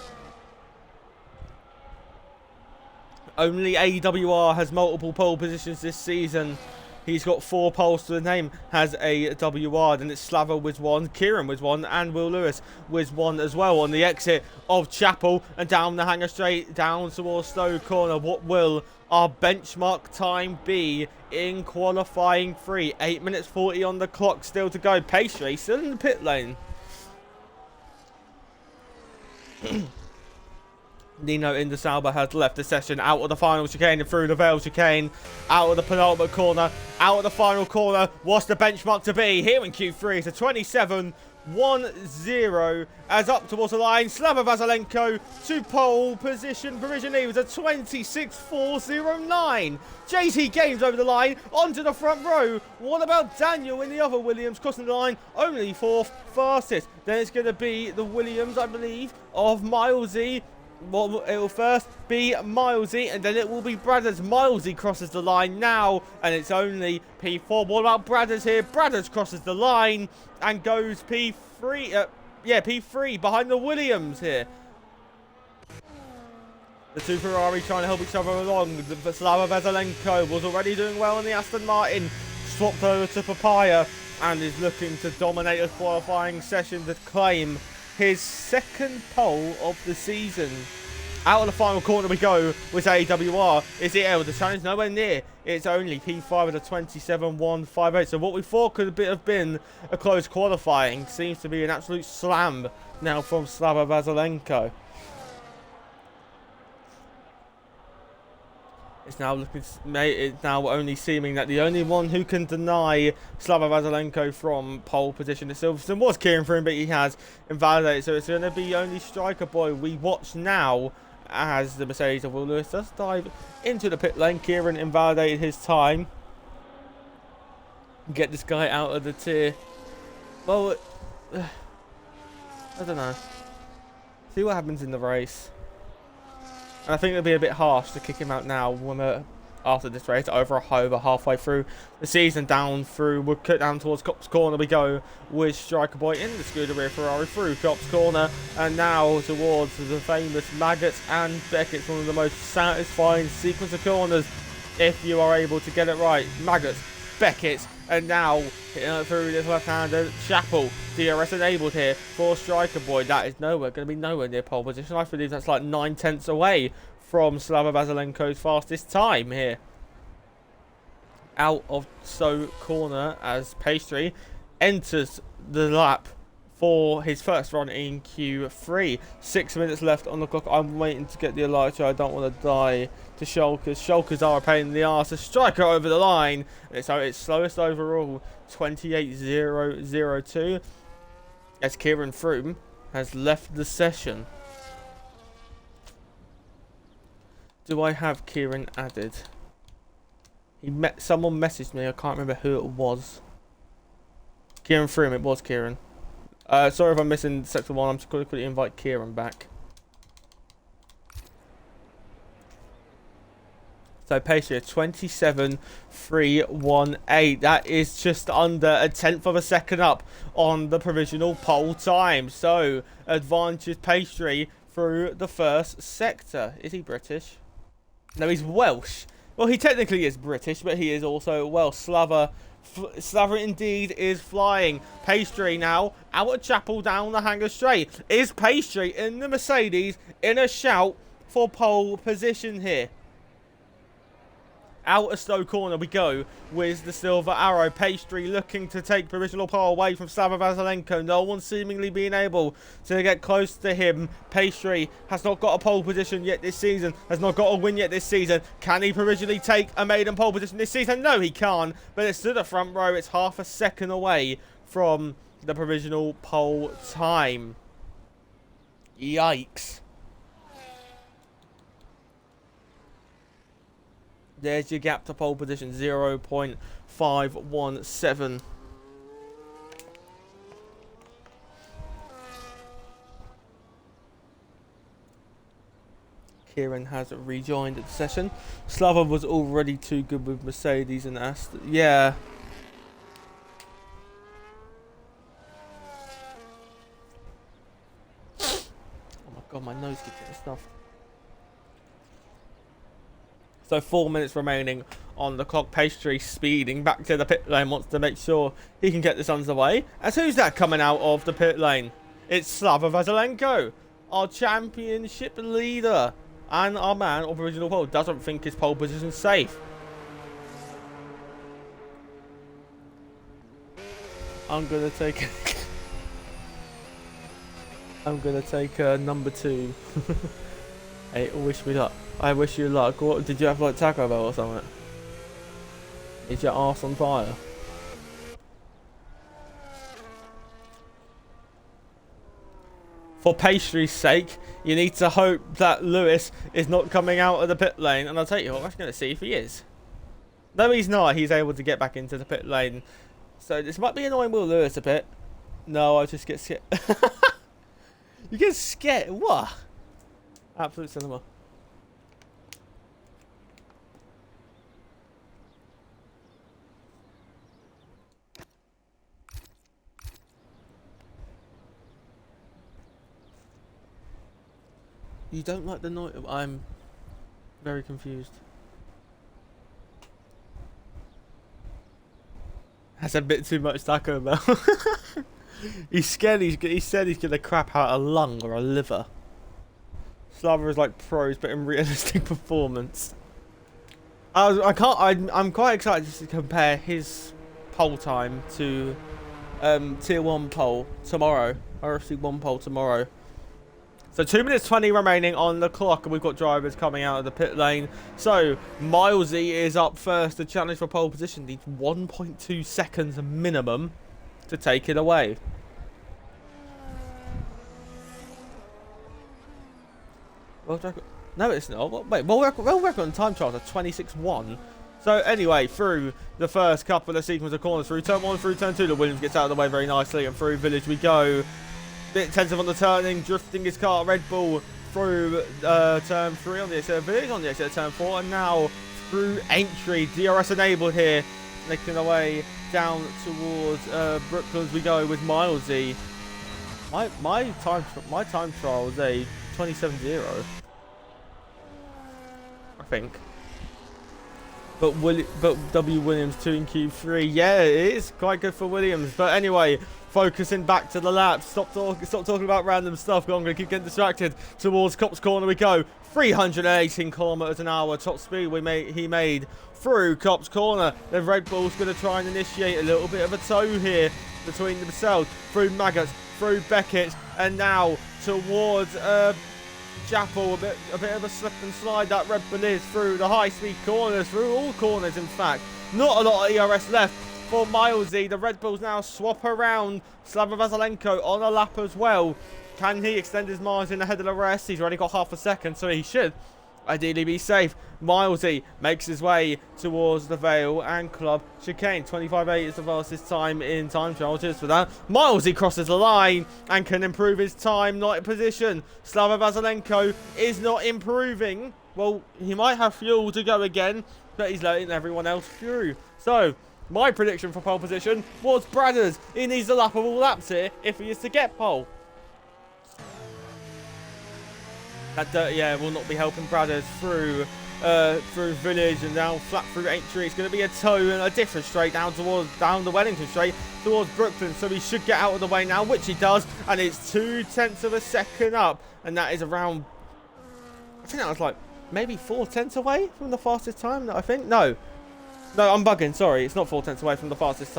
Only AWR has multiple pole positions this season. He's got 4 poles to the name, has a WR. Then it's Slava with 1, Kieran with 1, and Will Lewis with 1 as well. On the exit of Chapel and down the hanger straight down towards Stowe Corner. What will our benchmark time be in qualifying 3? 8 minutes 40 on the clock still to go. Pastry still in the pit lane. Nino in the Sauber has left the session, out of the final chicane and through the Vale chicane, out of the penultimate corner, out of the final corner. What's the benchmark to be here in Q3? It's a 27.10 as up towards the line. Slava Vasylenko to pole position provisionally was a 26.409. JT Games over the line onto the front row. What about Daniel in the other Williams crossing the line? Only 4th fastest. Then it's going to be the Williams, I believe, of Milesy. Well, it will first be Milesy, and then it will be Bradders. Milesy crosses the line now, and it's only P4. What about Bradders here? Bradders crosses the line and goes P3. P3 behind the Williams here. The 2 Ferrari trying to help each other along. The Slava Vasylenko was already doing well in the Aston Martin. Swapped over to Papaya and is looking to dominate a qualifying session to claim his 2nd pole of the season. Out of the final corner we go with AWR. Is it able to challenge? Nowhere near. It's only P5 at a 27.158. So what we thought could have been a close qualifying seems to be an absolute slam now from Slava Vasylenko. It's now only seeming that the only one who can deny Slava Vasylenko from pole position at Silverstone was Kieran Froome, but he has invalidated. So it's going to be only Striker Boy. We watch now as the Mercedes of Will Lewis does dive into the pit lane. Kieran invalidated his time. Get this guy out of the tier. Well, I don't know. See what happens in the race. And I think it'd be a bit harsh to kick him out now when after this race, over halfway through the season, down through Woodcote, down towards Copse Corner we go with Striker Boy in the Scuderia Ferrari through Copse Corner, and now towards the famous Maggots and Becketts, one of the most satisfying sequence of corners if you are able to get it right. Maggots, Becketts, and now through this left-hander Chapel. DRS enabled here for Striker Boy. That is going to be nowhere near pole position. I believe that's like 9/10 away from Slava Vasylenko's fastest time here. Out of Stowe Corner as Pastry enters the lap for his first run in Q3. 6 minutes left on the clock. I'm waiting to get the alert. I don't want to die to Shulkers. Shulkers are a pain in the arse. A striker over the line. So it's slowest overall, 28.002. As Kieran Froome has left the session. Do I have Kieran added? Someone messaged me. I can't remember who it was. Kieran Froome. It was Kieran. Sorry if I'm missing sector 1. I'm just going to quickly invite Kieran back. So Pastry, 27.318. That is just under a tenth of a second up on the provisional pole time. So advantage Pastry through the first sector. Is he British? No, he's Welsh. Well, he technically is British, but he is also Welsh. Slava indeed is flying. Pastry now out of Chapel down the hanger straight. Is Pastry in the Mercedes in a shout for pole position here? Out of Stowe corner we go with the silver arrow. Pastry looking to take provisional pole away from Slava Vasylenko. No one seemingly being able to get close to him. Pastry has not got a pole position yet this season. Has not got a win yet this season. Can he provisionally take a maiden pole position this season? No, he can't. But it's to the front row. It's half a second away from the provisional pole time. Yikes. There's your gap to pole position, 0.517. Kieran has rejoined the session. Slava was already too good with Mercedes and Aston. Yeah. Oh my god, my nose keeps getting stuffed. So 4 minutes remaining on the clock. Pastry speeding back to the pit lane. Wants to make sure he can get this underway. As who's that coming out of the pit lane? It's Slava Vasylenko, our championship leader. And our man of original pole doesn't think his pole position is safe. I'm going to take... I'm going to take number 2. Hey, wish me luck. I wish you luck. What, did you have like Taco Bell or something? Is your arse on fire? For Pastry's sake, you need to hope that Lewis is not coming out of the pit lane. And I'll tell you what, I'm going to see if he is. No, he's not. He's able to get back into the pit lane. So this might be annoying Will Lewis a bit. No, I just get scared. You get scared? What? Absolute cinema. You don't like the noise? I'm very confused. That's a bit too much Taco Bell. He's scared. He said he's gonna crap out a lung or a liver. Slava is like pros, but in realistic performance. I'm quite excited just to compare his pole time to tier 1 pole tomorrow. RFC1 pole tomorrow. So 2 minutes 20 remaining on the clock, and we've got drivers coming out of the pit lane. So Milesy is up first. The challenge for pole position needs 1.2 seconds minimum to take it away. No, it's not. Wait, world record on time trials are 26.1. So anyway, through the first couple of sequence of corners, through turn 1, through turn 2, the Williams gets out of the way very nicely, and through Village we go. Bit intensive on the turning, drifting his car, Red Bull through turn 3 on the exit of Village, on the exit of turn 4, and now through entry, DRS enabled here, making their way down towards Brooklands we go with Milesy. My time trial was a 27.0, I think. But W Williams 2 in Q3, yeah, it is quite good for Williams. But anyway, focusing back to the lap. Stop talking about random stuff. I'm going to keep getting distracted. Towards Copse corner we go. 318 kilometers an hour top speed he made through Copse corner. The Red Bull's going to try and initiate a little bit of a tow here. between themselves, through Maggots, through Beckett, and now towards Jappel. A bit of a slip and slide that Red Bull is through the high-speed corners, through all corners in fact. Not a lot of ERS left for Milesy. The Red Bulls now swap around. Slava Vasylenko on a lap as well. Can he extend his margin ahead of the rest? He's already got half a second, so he should ideally be safe. Milesy makes his way towards the Vale and Club chicane. 25.8 is the fastest time in time trial. Cheers for that. Milesy crosses the line and can improve his time. Not in position. Slava Vasylenko is not improving. Well, he might have fuel to go again, but he's letting everyone else through. So, my prediction for pole position was Bradders. He needs a lap of all laps here if he is to get pole. That dirt, yeah, will not be helping Bradders through Village and down flat through Entry. It's going to be a toe and a different straight down the Wellington straight towards Brooklyn. So he should get out of the way now, which he does, and it's 0.2 of a second up, and that is around. I think that was like maybe 0.4 away from the fastest time. I think no, I'm bugging. Sorry, it's not 0.4 away from the fastest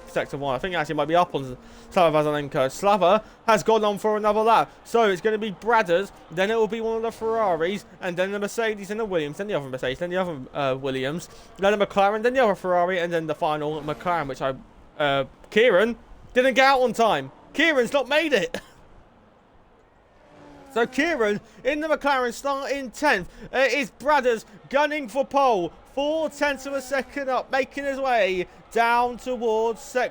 sector 1. I think it actually might be up on Slava Vasylenko. Slava has gone on for another lap. So it's going to be Bradders, then it will be one of the Ferraris, and then the Mercedes and the Williams, then the other Mercedes, then the other Williams, then the McLaren, then the other Ferrari, and then the final McLaren, which Kieran didn't get out on time. Kieran's not made it. So Kieran in the McLaren starting 10th. It is Bradders gunning for pole. 0.4 of a second up, making his way down towards Stowe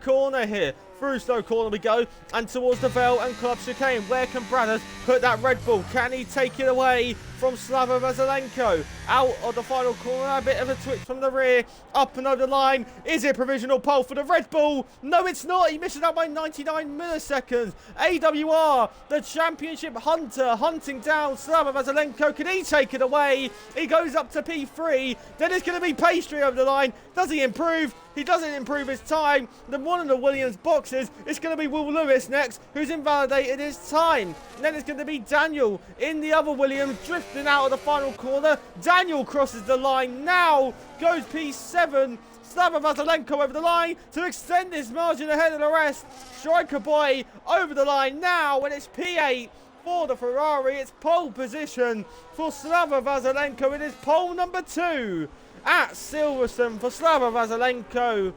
Corner here. Through Stowe Corner we go, and towards the Vale and Club chicane. Where can Bradders put that Red Bull? Can he take it away from Slava Vasylenko? Out of the final corner, a bit of a twitch from the rear, up and over the line. Is it provisional pole for the Red Bull? No, it's not. He misses out by 99 milliseconds. AWR, the championship hunter, hunting down Slava Vasylenko. Can he take it away? He goes up to P3. Then it's going to be Pastry over the line. Does he improve? He doesn't improve his time. Then one of the Williams boxes, it's going to be Will Lewis next, who's invalidated his time. And then it's going to be Daniel in the other Williams, drifting out of the final corner. Daniel crosses the line now, goes P7. Slava Vasylenko over the line to extend his margin ahead of the rest. Striker Boy over the line now, and it's P8 for the Ferrari. It's pole position for Slava Vasylenko. It is pole number 2 at Silverstone for Slava Vasylenko.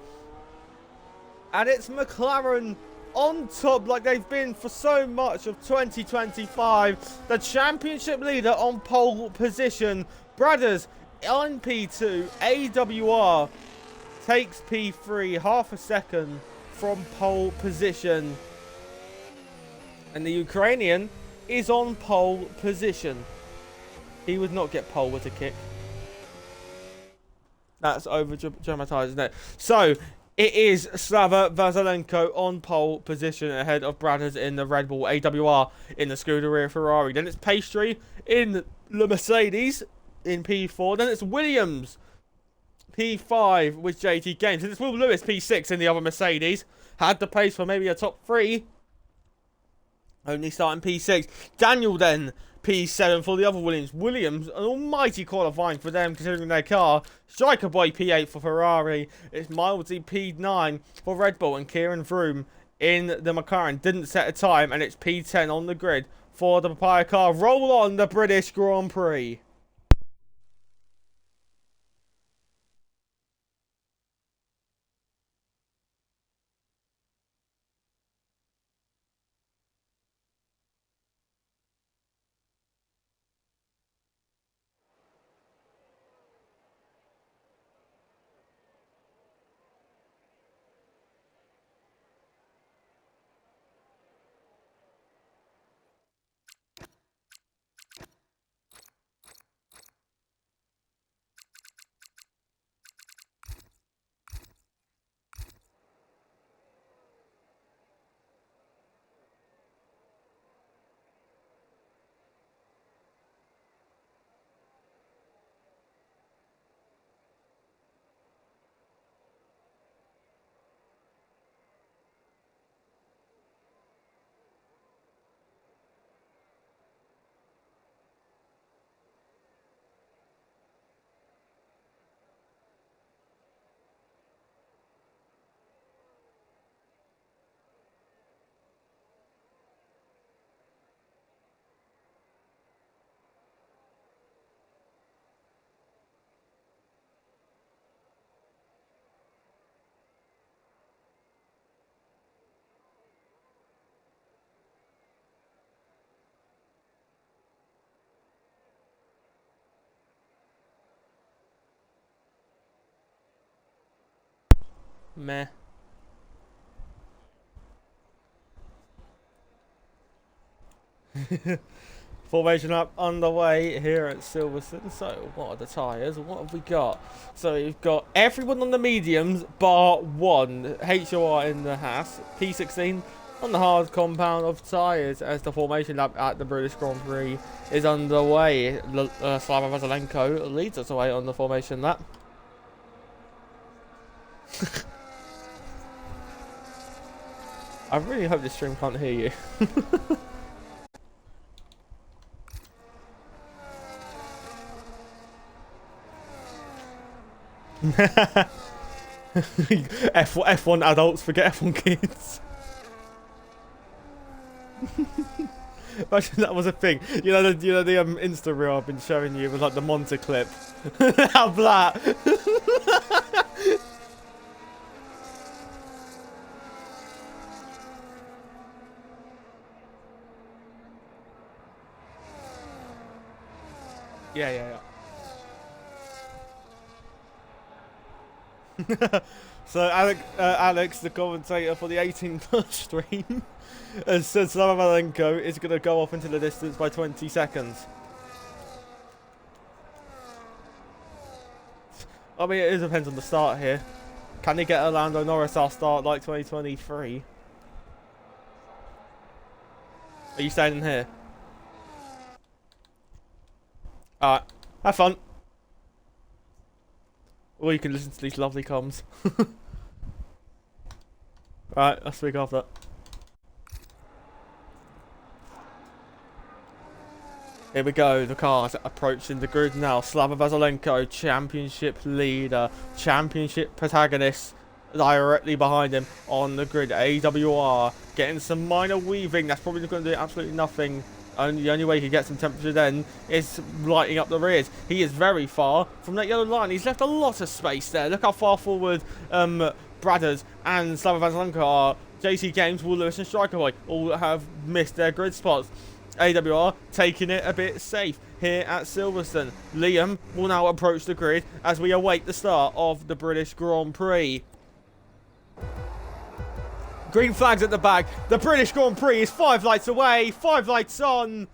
And it's McLaren on top like they've been for so much of 2025. The championship leader on pole position. Bradders on P2. AWR takes P3, half a second from pole position. And the Ukrainian is on pole position. He would not get pole with a kick. That's over dramatized, isn't it? So it is Slava Vasylenko on pole position ahead of Bradders in the Red Bull, AWR in the Scuderia Ferrari. Then it's Pastry in the Mercedes in P4. Then it's Williams P5 with JT Games. And it's Will Lewis P6 in the other Mercedes. Had the pace for maybe a top 3. Only starting P6. Daniel then P7 for the other Williams. Williams, an almighty qualifying for them considering their car. Striker Boy P8 for Ferrari. It's Milesy P9 for Red Bull, and Kieran Vroom in the McLaren didn't set a time, and it's P10 on the grid for the Papaya car. Roll on the British Grand Prix. Meh. Formation lap underway here at Silverstone. So, what are the tyres? What have we got? So, we've got everyone on the mediums, bar one. HOR in the Haas. P16 on the hard compound of tyres as the formation lap at the British Grand Prix is underway. Slava Vasylenko leads us away on the formation lap. I really hope this stream can't hear you. F1 adults forget F1 kids. Imagine that was a thing. You know the Insta reel I've been showing you with like the Monster clip. How flat. Yeah. So Alex, the commentator for the 18+ stream, has said Slava Vasylenko is going to go off into the distance by 20 seconds. I mean, it depends on the start here. Can he get a Lando Norris start like 2023? Are you staying in here? Alright, have fun. Or you can listen to these lovely comms. Right, I'll speak after. Here we go, the cars approaching the grid now. Slava Vasylenko, championship leader, championship protagonist, directly behind him on the grid. AWR getting some minor weaving. That's probably going to do absolutely nothing. The only way he can get some temperature then is lighting up the rears. He is very far from that yellow line. He's left a lot of space there. Look how far forward Bradders and Slava Vasylenko are. JT Games, Will Lewis and Striker Boy all have missed their grid spots. AWR taking it a bit safe here at Silverstone. Liam will now approach the grid as we await the start of the British Grand Prix. Green flags at the back. The British Grand Prix is 5 lights away, 5 lights on,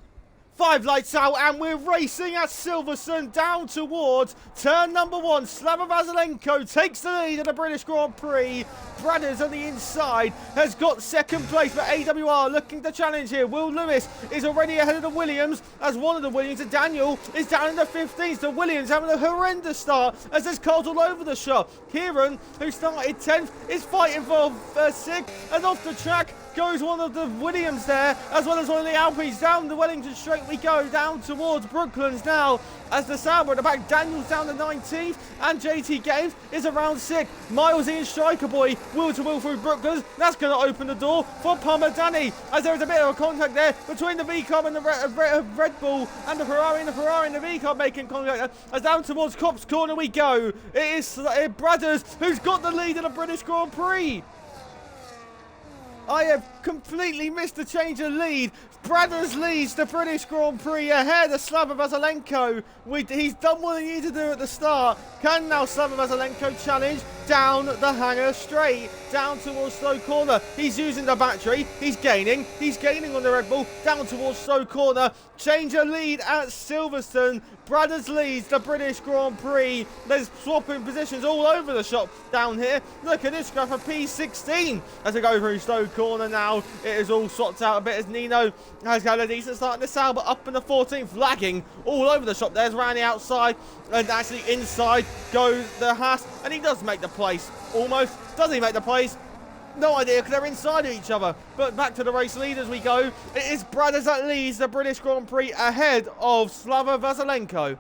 5 lights out, and we're racing at Silverstone down towards turn number 1. Slava Vasylenko takes the lead in the British Grand Prix. Bradders on the inside has got second place, but AWR looking to challenge here. Will Lewis is already ahead of the Williams as one of the Williams, and Daniel is down in the 15th. The Williams having a horrendous start as there's cars all over the shop. Kieran, who started 10th, is fighting for 6th, and off the track goes one of the Williams there, as well as one of the Alpines. Down the Wellington Straight we go, down towards Brooklands now, as the Sauber at the back. Daniel's down to 19th, and JT Games is around 6th. Miles in Striker Boy, wheel to wheel through Brooklands. That's going to open the door for Palmer Danny, as there is a bit of a contact there between the V-Cub and the Red Bull, and the Ferrari and the V-Cub making contact, as down towards Copse corner we go. It is Bradders who's got the lead in the British Grand Prix. I have completely missed the change of lead. Bradders leads the British Grand Prix ahead of Slava Vasylenko. He's done what he needed to do at the start. Can now Slava Vasylenko challenge down the hangar straight, down towards Stowe Corner? He's using the battery. He's gaining on the Red Bull, down towards Stowe Corner. Change of lead at Silverstone. Bradders leads the British Grand Prix. There's swapping positions all over the shop down here. Look at this guy for P16 as we go through Stowe Corner now. It is all swapped out a bit as Nino has got a decent start in the Sauber, up in the 14th, lagging all over the shop. There's Randy outside, and actually inside goes the Haas, and he does make the place. Almost. Does he make the place? No idea, because they're inside of each other. But back to the race leaders we go. It is Bradders that leads the British Grand Prix ahead of Slava Vasylenko.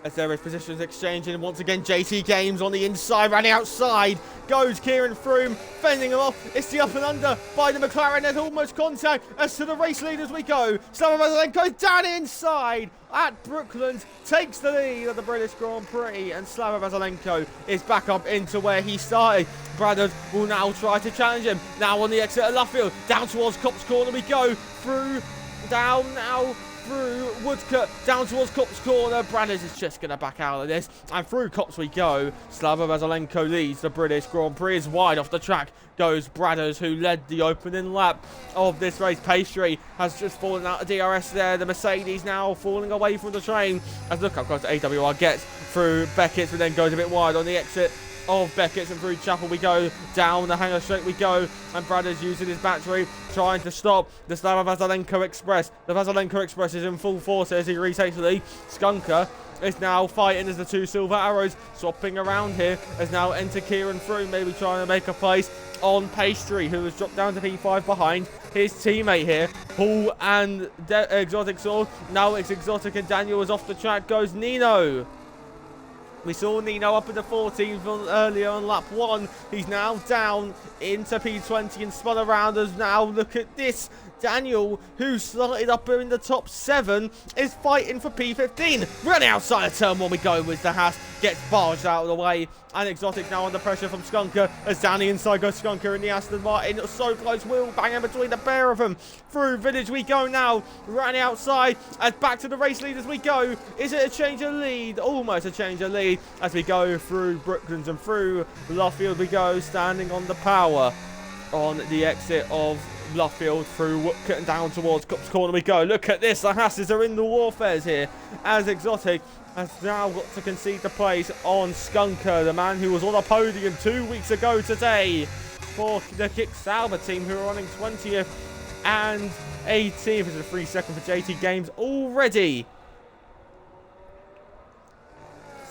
As there is positions exchanging, once again JT Games on the inside, running outside goes Kieran Froome, fending him off. It's the up and under by the McLaren. There's almost contact as to the race leaders we go. Slava Vasylenko down inside at Brooklands, takes the lead of the British Grand Prix, and Slava Vasylenko is back up into where he started. Bradders will now try to challenge him. Now on the exit of Luffield, down towards Copse corner we go, through, down now, through Woodcote, down towards Copse corner. Bradders is just going to back out of this, and through Copse we go. Slava Vasylenko leads the British Grand Prix. Is wide off the track goes Bradders, who led the opening lap of this race. Pastry has just fallen out of DRS there. The Mercedes now falling away from the train, as look how close AWR gets through Becketts, but then goes a bit wide on the exit of Becketts, and through Chapel we go, down the hangar straight we go, and Bradders using his battery, trying to stop the Slava Vasylenko Express. The Vasylenko Express is in full force as he retakes the lead. Skunker is now fighting as the two Silver Arrows swapping around here, as now enter Kieran Froome, maybe trying to make a place on Pastry, who has dropped down to P5 behind his teammate here, Paul and Exotic Sword. Now it's Exotic and Daniel. Is off the track goes Nino. We saw Nino up in the 14th earlier on lap 1. He's now down into P20 and spun around us now. Look at this. Daniel, who started up in the top 7, is fighting for P15. Running outside of turn 1 we go with the Haas. Gets barged out of the way. And Exotic now under pressure from Skunker. As Danny inside goes Skunker in the Aston Martin. So close, wheel banging between the pair of them. Through Village we go now. Running outside. As back to the race lead as we go. Is it a change of lead? Almost a change of lead. As we go through Brooklands and through Luffield we go. Standing on the power on the exit of Luffield, through Woodcote and down towards Copse corner we go. Look at this, the Hasses are in the warfares here, as Exotic has now got to concede the place on Skunker, the man who was on a podium 2 weeks ago today for the Kick Sauber team, who are running 20th and 18th. It's a 3 second for JT Games already.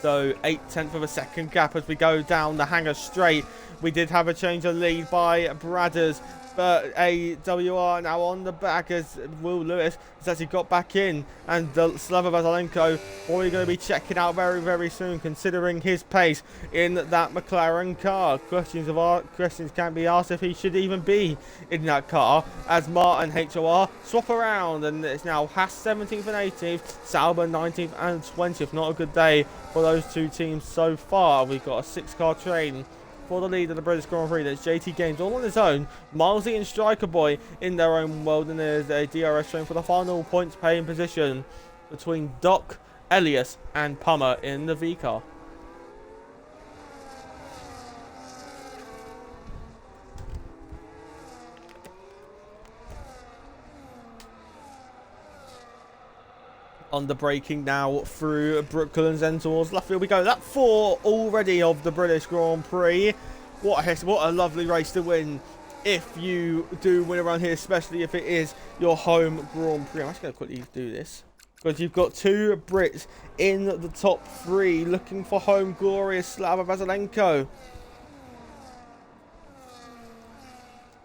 So 8/10 of a second gap as we go down the hangar straight. We did have a change of lead by Bradders, but AWR now on the back as Will Lewis has actually got back in, and Slava Vasylenko probably going to be checking out very, very soon, considering his pace in that McLaren car. Questions can be asked if he should even be in that car, as Martin HOR swap around, and it's now Haas 17th and 18th, Sauber 19th and 20th. Not a good day for those two teams so far. We've got a 6-car train for the lead of the British Grand Prix. There's JT Games all on his own, Milesy and Striker Boy in their own world, and there's a DRS train for the final points paying position between Doc, Elias and Pummer in the V car. On the braking now through Brooklands and towards Luffield we go. Lap 4 already of the British Grand Prix. What a lovely race to win if you do win around here, especially if it is your home Grand Prix. I'm actually going to quickly do this, because you've got two Brits in the top 3 looking for home glory. Slava Vasylenko.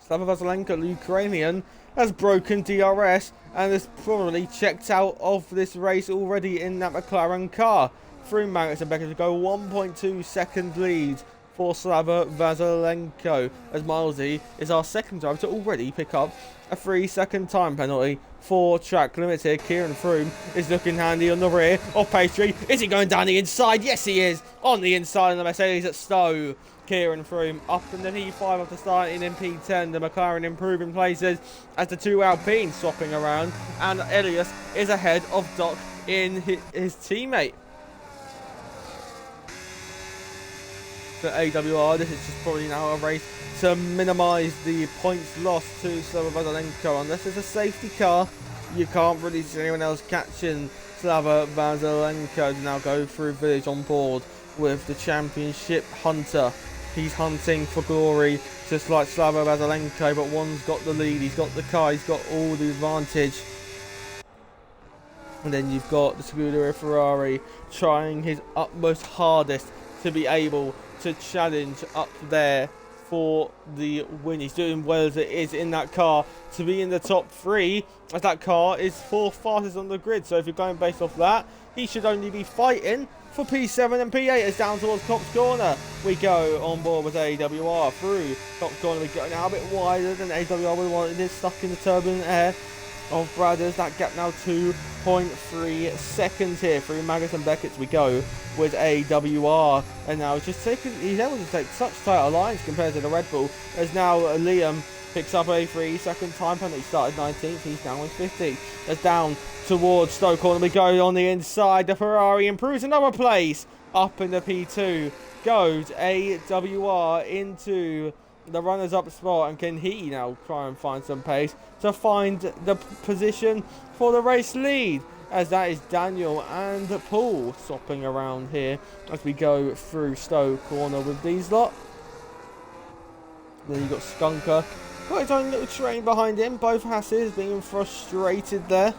Slava Vasylenko, the Ukrainian, has broken DRS and is probably checked out of this race already in that McLaren car. Through Maggots-Becketts to go 1.2 second lead for Slava Vasylenko, as Milesy is our second driver to already pick up a 3-second time penalty for track limits here. Kieran Froome is looking handy on the rear of Pastry. Is he going down the inside? Yes, he is. On the inside of the Mercedes at Stowe. Kieran Froome up in the P5 after starting in P10. The McLaren improving places as the two Alpines swapping around, and Elias is ahead of Doc in his teammate. For AWR, this is just probably now a race to minimise the points lost to Slava Vasylenko. Unless it's a safety car, you can't really see anyone else catching Slava Vasylenko. To now go through Village on board with the championship hunter. He's hunting for glory, just like Slava Vasylenko, but one's got the lead, he's got the car, he's got all the advantage. And then you've got the Scuderia Ferrari trying his utmost hardest to be able to challenge up there for the win. He's doing well as it is in that car to be in the top 3, as that car is 4th fastest on the grid. So if you're going based off that, he should only be fighting for P7 and P8 as down towards Copse corner we go on board with AWR. Through Copse corner we go now a bit wider than AWR would have wanted it, stuck in the turbulent air of Bradders. That gap now 2.3 seconds here. Through Maggots-Becketts we go with AWR, and now he's able to take such tighter lines compared to the Red Bull, as now Liam Picks up a 3-second time penalty. Started 19th. He's now in 50th. That's down towards Stoke corner. We go on the inside. The Ferrari improves another place. Up in the P2 goes AWR into the runners-up spot. And can he now try and find some pace to find the position for the race lead? As that is Daniel and Paul swapping around here as we go through Stoke corner with these lot. Then you've got Skunker. Got his own little train behind him. Both Hasses being frustrated there.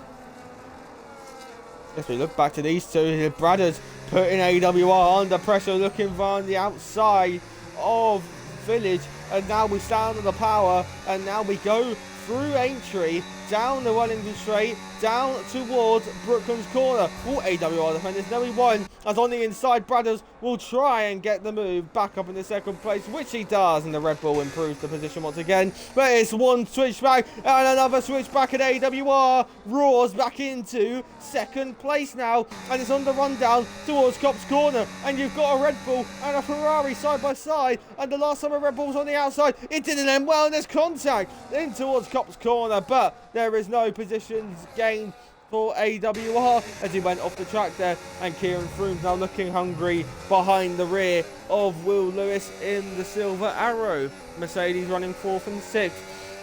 As we look back to these two, Bradders putting AWR under pressure, looking on the outside of Village. And now we stand on the power. And now we go through Aintree, down the Wellington Straight, down towards Brooklands Corner. Will AWR defenders? No, he won't. As on the inside, Bradders will try and get the move back up in the second place, which he does, and the Red Bull improves the position once again. But it's one switchback and another switchback, and AWR roars back into second place now, and it's on the run down towards Copse Corner, and you've got a Red Bull and a Ferrari side by side, and the last time a Red Bull was on the outside, it didn't end well, and there's contact in towards Copse Corner, but there is no positions gained for AWR as he went off the track there, and Kieran Froome's now looking hungry behind the rear of Will Lewis in the Silver Arrow. Mercedes running 4th and 6th.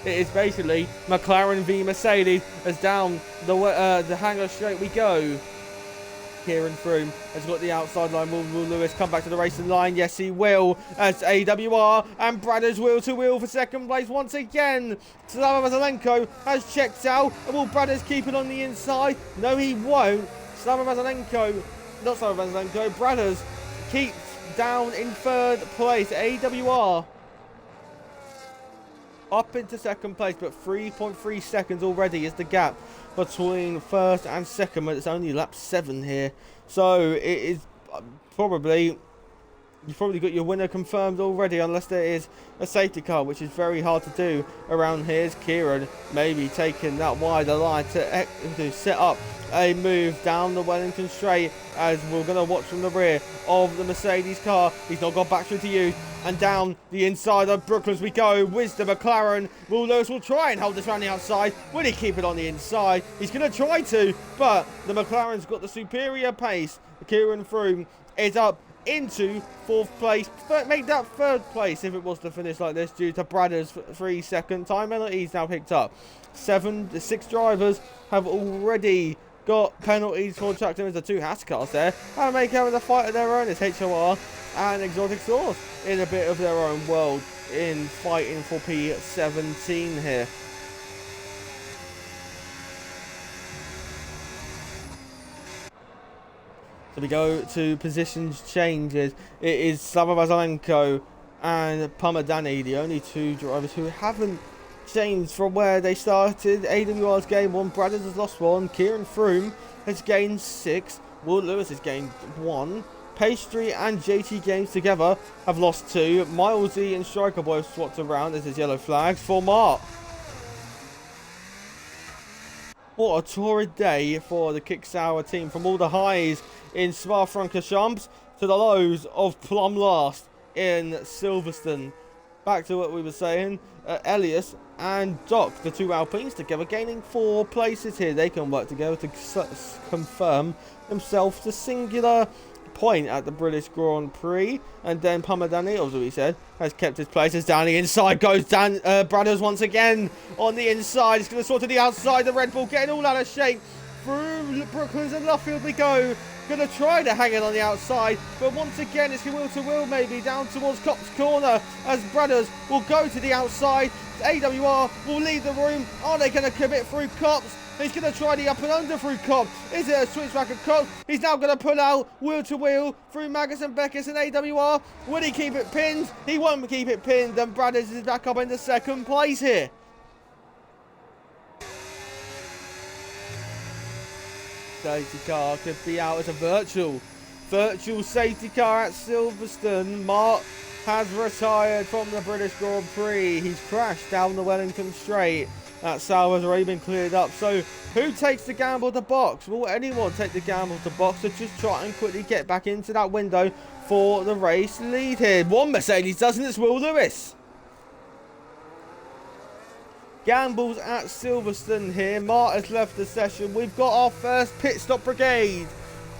It is basically McLaren v Mercedes as down the hangar straight we go. Kieran Froome has got the outside line. Will Lewis come back to the racing line? Yes, he will. As AWR and Bradders wheel to wheel for second place once again. Slava Vasylenko has checked out. Will Bradders keep it on the inside? No, he won't. Slava Vasylenko, not Slava Vasylenko, Bradders keeps down in 3rd place. AWR up into second place, but 3.3 seconds already is the gap between 1st and 2nd, but it's only lap 7 here. So it is probably, you've probably got your winner confirmed already, unless there is a safety car, which is very hard to do around here. As Kieran maybe taking that wider line to set up a move down the Wellington Straight, as we're going to watch from the rear of the Mercedes car. He's not got back through to you, and down the inside of Brooklands we go. Wisdom McLaren. Will Lewis will try and hold this around the outside. Will he keep it on the inside? He's going to try to, but the McLaren's got the superior pace. Kieran Froome is up into 4th place, make that 3rd place if it was to finish like this, due to Bradders' 3-second time penalties now picked up. 6 drivers have already got penalties for track limits. The 2 Haas cars there and make having a fight of their own. It's HOR and Exotic Source in a bit of their own world in fighting for P17 here. So we go to positions changes. It is Slava Vasylenko and Pamadani, the only 2 drivers who haven't changed from where they started. AWR's gained 1, Bradders has lost 1, Kieran Froome has gained 6, Will Lewis has gained 1, Pastry and JT Games together have lost 2, Milesy and Striker Boy have swapped around as his yellow flags for Mark. What a torrid day for the Kick Sour team, from all the highs in Spa-Francorchamps to the lows of plumb last in Silverstone. Back to what we were saying, Elias and Doc, the 2 Alpines together, gaining 4 places here. They can work together to confirm themselves to singular point at the British Grand Prix. And then Pamadani, as we said, has kept his place. As down the inside goes Bradders once again on the inside. It's going to sort to the outside. The Red Bull getting all out of shape. Through Brooklands and Luffield we go. Going to try to hang it on the outside, but once again it's wheel to wheel, maybe down towards Copse Corner, as Bradders will go to the outside. AWR will leave the room. Are they going to commit through Copse? He's going to try the up and under through Copse. Is it a switchback of Copse? He's now going to pull out wheel to wheel through Maggots-Becketts and AWR. Will he keep it pinned? He won't keep it pinned, and Bradders is back up into 2nd place here. Safety car could be out as a virtual safety car at Silverstone. Mark has retired from the British Grand Prix. He's crashed down the Wellington Straight. That Sal has already been cleared up. So who takes the gamble to box? Will anyone take the gamble to box to just try and quickly get back into that window for the race lead here? 1 Mercedes doesn't, it's Will Lewis. Gambles at Silverstone here. Martin's left the session. We've got our first pit stop brigade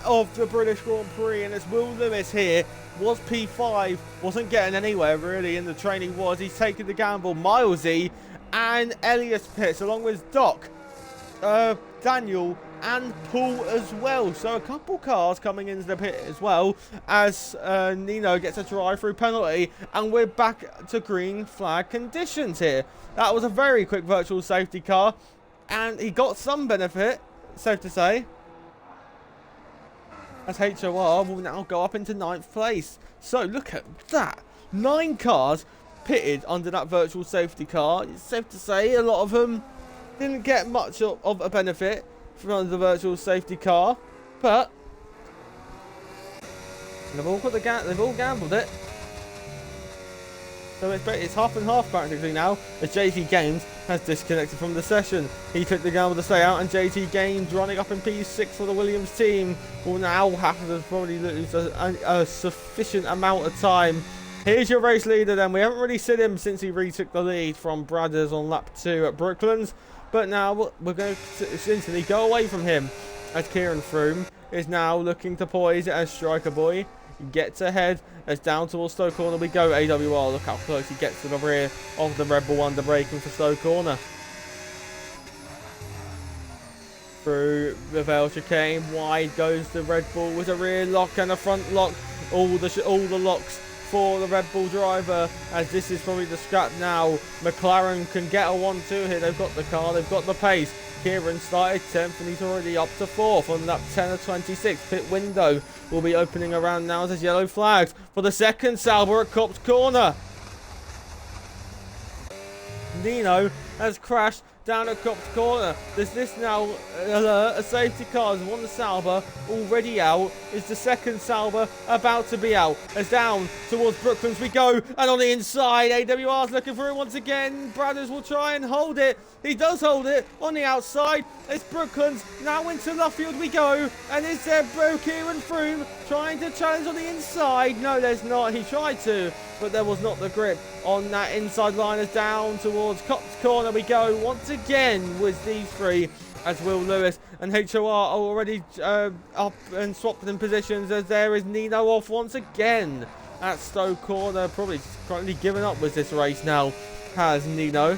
of the British Grand Prix, and it's Will Lewis here. Was P5, wasn't getting anywhere really in the training was. He's taken the gamble. Milesy and Elias pits along with Doc, Daniel and Paul as well. So a couple cars coming into the pit as well as Nino gets a drive-through penalty, and we're back to green flag conditions here. That was a very quick virtual safety car, and he got some benefit, safe to say, as HOR will now go up into 9th place. So look at that, 9 cars pitted under that virtual safety car. It's safe to say a lot of them didn't get much of a benefit from the virtual safety car, but they've all gambled it. So it's half and half practically now, as JT Games has disconnected from the session. He took the gamble to stay out, and JT Games, running up in P6 for the Williams team, will now have to probably lose a sufficient amount of time. Here's your race leader then. We haven't really seen him since he retook the lead from Bradders on lap 2 at Brooklands. But now we're going to instantly go away from him, as Kieran Froome is now looking to poise it as Striker Boy gets ahead. As down towards Stowe Corner we go. AWR, look how close he gets to the rear of the Red Bull under braking for Stowe Corner. Through the Vale chicane, wide goes the Red Bull with a rear lock and a front lock. All the locks for the Red Bull driver, as this is probably the scrap now. McLaren can get a 1-2 here. They've got the car, they've got the pace. Kieran started 10th and he's already up to 4th on lap 10 of 26. Pit window will be opening around now as there's yellow flags for the second Sauber at Copse Corner. Nino has crashed down at Copse Corner. There's this now a safety car has won the Sauber, already out. Is the second Sauber about to be out? As down towards Brooklands we go, and on the inside AWR's looking for it once again. Bradders will try and hold it. He does hold it on the outside. It's Brooklands, now into Luffield we go, and is there Kieran Froome trying to challenge on the inside? No, there's not. He tried to, but there was not the grip on that inside line. As down towards Copse Corner we go once again with these three, as Will Lewis and HOR are already up and swapped in positions, as there is Nino off once again at Stowe Corner. Probably given up with this race now, has Nino.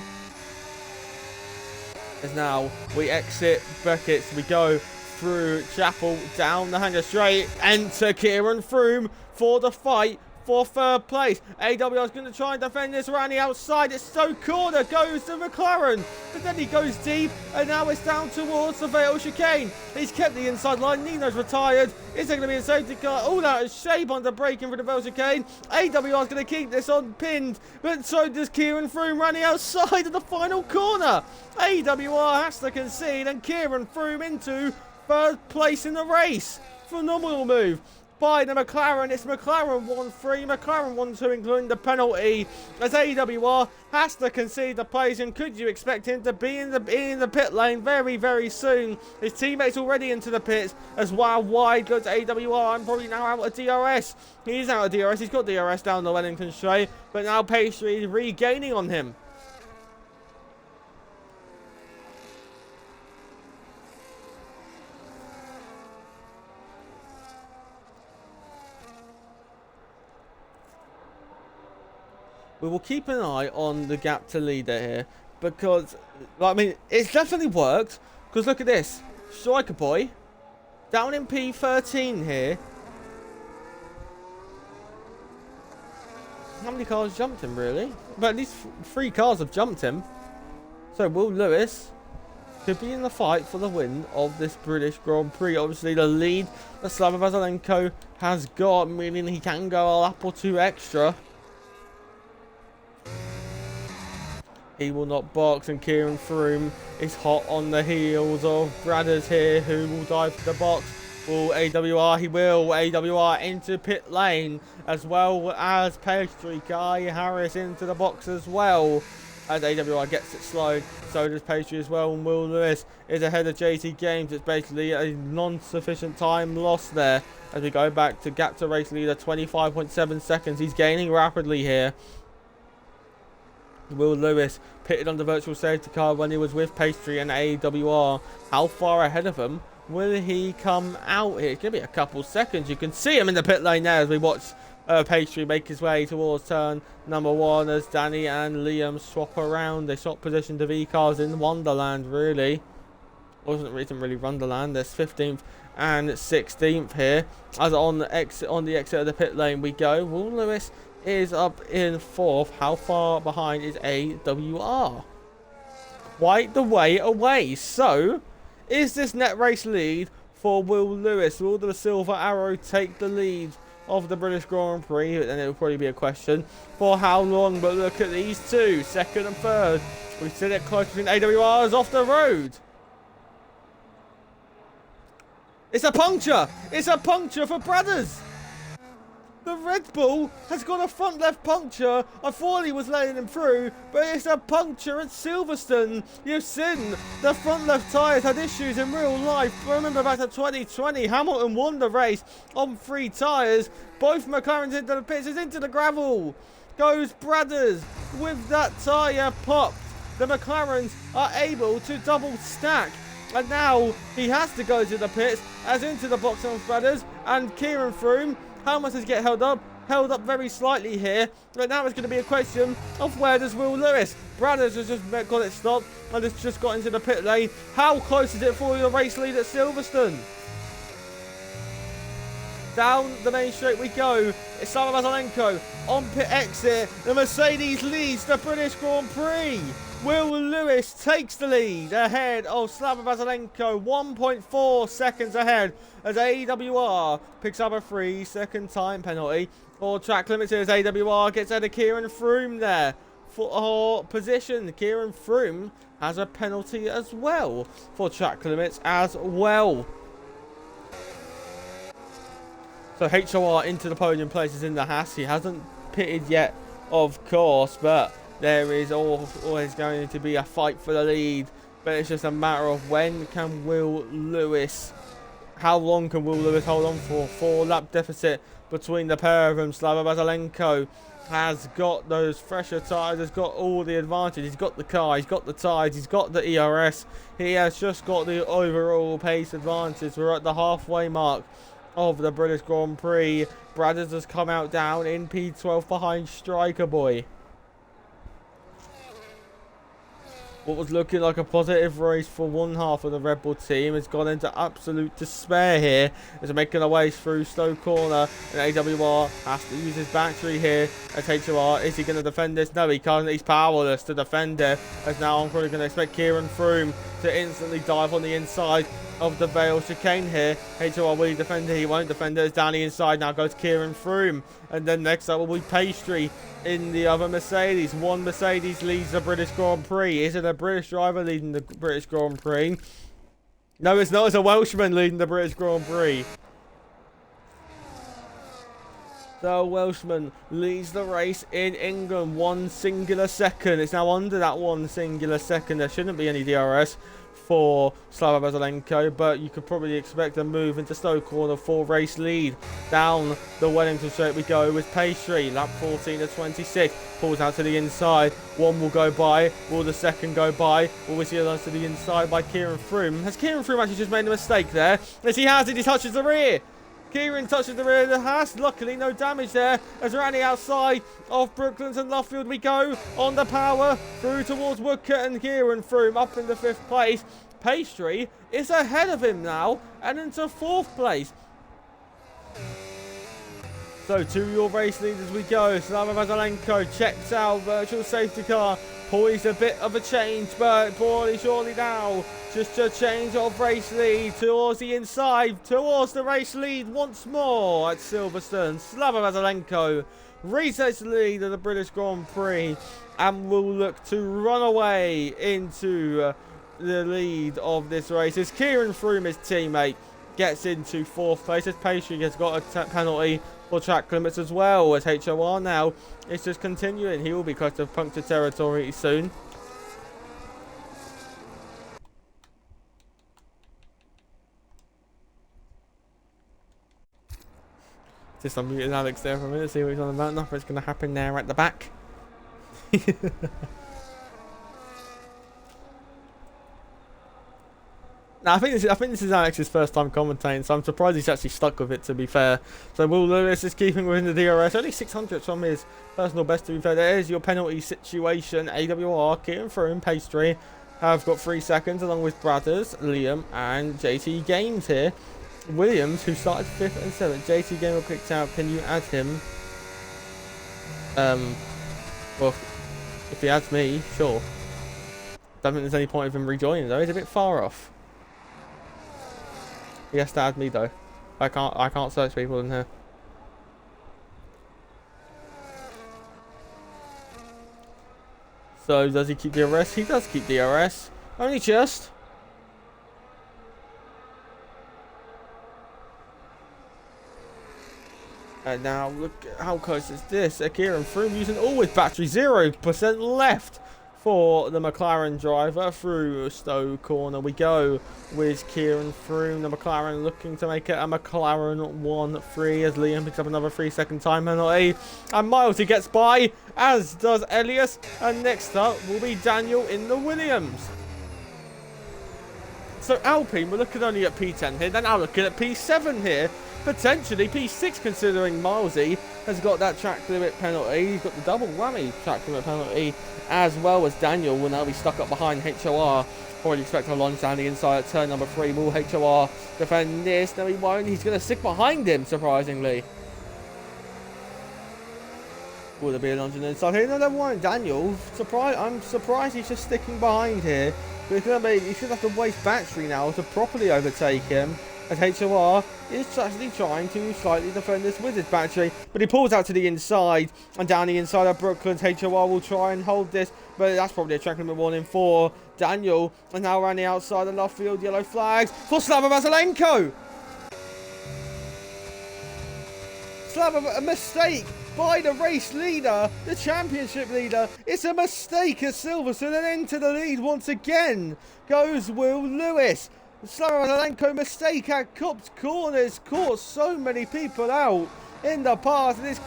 As now we exit Becketts, we go through Chapel, down the hanger straight, enter Kieran Froome for the fight for 3rd place. AWR is going to try and defend this around the outside. It's Stowe Corner, goes to McLaren, but then he goes deep, and now it's down towards the Vale chicane. He's kept the inside line. Nino's retired. Is there going to be a safety car? All out of shape under braking for the Vale chicane. AWR is going to keep this on pinned, but so does Kieran Froome running outside of the final corner. AWR has to concede, and Kieran Froome into 3rd place in the race. Phenomenal move by the McLaren. It's McLaren 1-3, McLaren 1-2, including the penalty, as AWR has to concede the place. And could you expect him to be in the pit lane very, very soon? His teammates already into the pits, as well wide goes AWR. I'm probably now out of DRS. He's out of DRS. He's got DRS down the Wellington straight, but now Pastry regaining on him. We will keep an eye on the gap to leader here, because, I mean, it's definitely worked. Because look at this. Striker Boy, down in P13 here. How many cars jumped him, really? But at least 3 cars have jumped him. So Will Lewis could be in the fight for the win of this British Grand Prix. Obviously, the lead that Slava Vasylenko has got, meaning he can go a lap or 2 extra. He will not box, and Kieran Froome is hot on the heels of Bradders here, who will dive to the box. Will AWR? He will. AWR into pit lane, as well as Pastry Guy Harris into the box as well. As AWR gets it slowed, so does Pastry as well, and Will Lewis is ahead of JT Games. It's basically a non-sufficient time lost there. As we go back to gap to race leader, 25.7 seconds. He's gaining rapidly here. Will Lewis pitted on the virtual safety car when he was with Pastry and AWR. How far ahead of him will he come out here? It's going to be a couple seconds. You can see him in the pit lane there as we watch Pastry make his way towards turn number 1 as Danny and Liam swap around. They swap position to V-cars in Wonderland, really. Wasn't really Wonderland. There's 15th and 16th here. As on the exit of the pit lane we go. Will Lewis is up in 4th. How far behind is AWR? Quite the way away. So, is this net race lead for Will Lewis? Will the Silver Arrow take the lead of the British Grand Prix? And it will probably be a question for how long. But look at these two, 2nd and 3rd. We see it close between AWRs off the road. It's a puncture! It's a puncture for Brothers! The Red Bull has got a front left puncture. I thought he was letting him through, but it's a puncture at Silverstone. You've seen the front left tyres had issues in real life. Remember back to 2020, Hamilton won the race on 3 tyres. Both McLarens into the pits, into the gravel. Goes Brothers with that tyre popped. The McLarens are able to double stack. And now he has to go to the pits as into the box on Brothers and Kieran Froome. How much does he get held up? Held up very slightly here. But now it's going to be a question of where does Will Lewis? Brothers has just got it stopped and has just got into the pit lane. How close is it for the race lead at Silverstone? Down the main straight we go. It's Slava Vasylenko on pit exit. The Mercedes leads the British Grand Prix. Will Lewis takes the lead ahead of Slava Vasylenko, 1.4 seconds ahead as AWR picks up a 3-second time penalty for track limits as AWR gets out of Kieran Froome there for position. Kieran Froome has a penalty as well for track limits as well. So HOR into the podium places in the Haas. He hasn't pitted yet, of course, but there is always going to be a fight for the lead. But it's just a matter of when can Will Lewis, how long can Will Lewis hold on for? 4-lap deficit between the pair of them. Slava Vasylenko has got those fresher tyres, has got all the advantage. He's got the car, he's got the tyres, he's got the ERS. He has just got the overall pace advantage. We're at the halfway mark of the British Grand Prix. Brothers has come out down in P12 behind Striker Boy. What was looking like a positive race for one half of the Red Bull team has gone into absolute despair here as they're making their way through slow corner, and AWR has to use his battery here as HOR. Is he going to defend this? No, he can't. He's powerless to defend it, as now I'm probably going to expect Kieran Froome to instantly dive on the inside of the Vale chicane here. HOR, will he defend it? He won't defend it as Danny inside. Now goes Kieran Froome, and then next up will be Pastry in the other Mercedes. One Mercedes leads the British Grand Prix. Is it a British driver leading the British Grand Prix? No, it's not. It's a Welshman leading the British Grand Prix. The Welshman leads the race in England 1 singular second. It's now under that 1 singular second. There shouldn't be any DRS for Slava Vasylenko, but you could probably expect a move into slow corner for race lead. Down the Wellington straight we go with Pastry, lap 14 to 26, pulls out to the inside. One will go by, will the second go by? Will we see a to the inside by Kieran Froome? Has Kieran Froome actually just made a mistake there? Yes, he has it, he touches the rear. Kieran touches the rear of the Haas. Luckily, no damage there. As Randy outside of Brooklands and Luffield we go. On the power. Through towards Woodcote and Kieran Froome up in the 5th place. Pastry is ahead of him now and into 4th place. So to your race leaders we go. Slava Vasylenko checks out virtual safety car. Poised a bit of a change, but poorly surely now. Just a change of race lead towards the inside, towards the race lead once more at Silverstone. Slava Vasylenko resets the lead of the British Grand Prix and will look to run away into the lead of this race as Kieran Froome, his teammate, gets into 4th place as Pastry has got a penalty for track limits as well, as HOR now is just continuing. He will be close to puncture territory soon. Just unmuted Alex there for a minute, see what he's on about. Nothing's going to happen there at the back. Now, I think this is Alex's first time commentating, so I'm surprised he's actually stuck with it, to be fair. So Will Lewis is keeping within the DRS, only 600 from his personal best, to be fair. There's your penalty situation. AWR, Kieran Froome, Pastry have got 3 seconds, along with Brothers, Liam, and JT Games here. Williams, who started 5th and 7th. JT Gamer picked out. Can you add him? Well, if he adds me, sure. Don't think there's any point of him rejoining though. He's a bit far off. He has to add me though. I can't search people in here. So does he keep DRS? He does keep DRS. Only just. And now look at how close is this. Kieran Froome using all with battery, 0% left for the McLaren driver. Through Stowe corner we go with Kieran Froome. The McLaren looking to make it a McLaren 1-3 as Liam picks up another 3-second time penalty. And Miles, he gets by, as does Elias. And next up will be Daniel in the Williams. So Alpine, we're looking only at P10 here. They're now looking at P7 here. Potentially P6, considering Milesy has got that track limit penalty. He's got the double whammy track limit penalty, as well as Daniel will now be stuck up behind HOR. Probably expect a launch down the inside at turn number 3. Will HOR defend this? No, he won't. He's going to stick behind him, surprisingly. Will there be a launch on the inside here? No, there won't. Daniel, I'm surprised he's just sticking behind here. But he's going to have to waste battery now to properly overtake him, as HOR is actually trying to slightly defend this with his battery, but he pulls out to the inside, and down the inside of Brooklands, HOR will try and hold this, but that's probably a track limit warning for Daniel. And now around the outside of left field, yellow flags for Slava Vasylenko. A mistake by the race leader, the championship leader. It's a mistake at Silverstone, and into the lead once again goes Will Lewis. Slava Vasylenko mistake at Copse corners caught so many people out in the past, and it's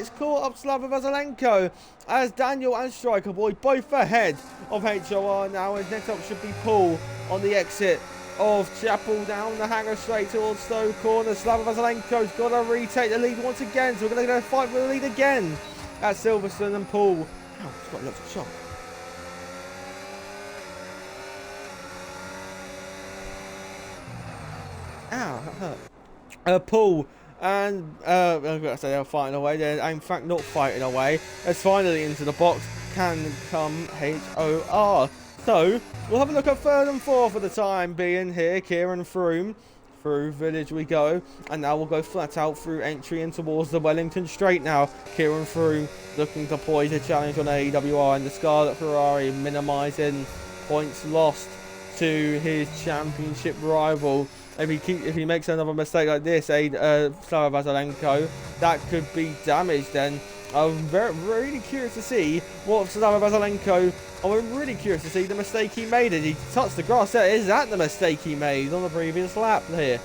caught up Slava Vasylenko as Daniel and Striker Boy both ahead of HOR now. And next up should be Paul on the exit of Chapel down the hanger straight towards Stowe corner. Slava Vasylenko's got to retake the lead once again, so we're going to go fight for the lead again at Silverstone. And Paul, oh, he's got lots of shots. Ow, that hurt. Paul and I'm going to say they're fighting away. They're in fact not fighting away. As finally into the box can come HOR. So we'll have a look at 3rd and 4th for the time being here. Kieran Froome. Through Village we go, and now we'll go flat out through entry and towards the Wellington Straight now. Kieran Froome looking to poise a challenge on AWR, and the Scarlet Ferrari minimising points lost to his championship rival. If he makes another mistake like this, Slava Vasylenko, that could be damage then. I'm really curious to see what Slava Vasylenko. I'm really curious to see the mistake he made. Did he touch the grass there? Is that the mistake he made on the previous lap here?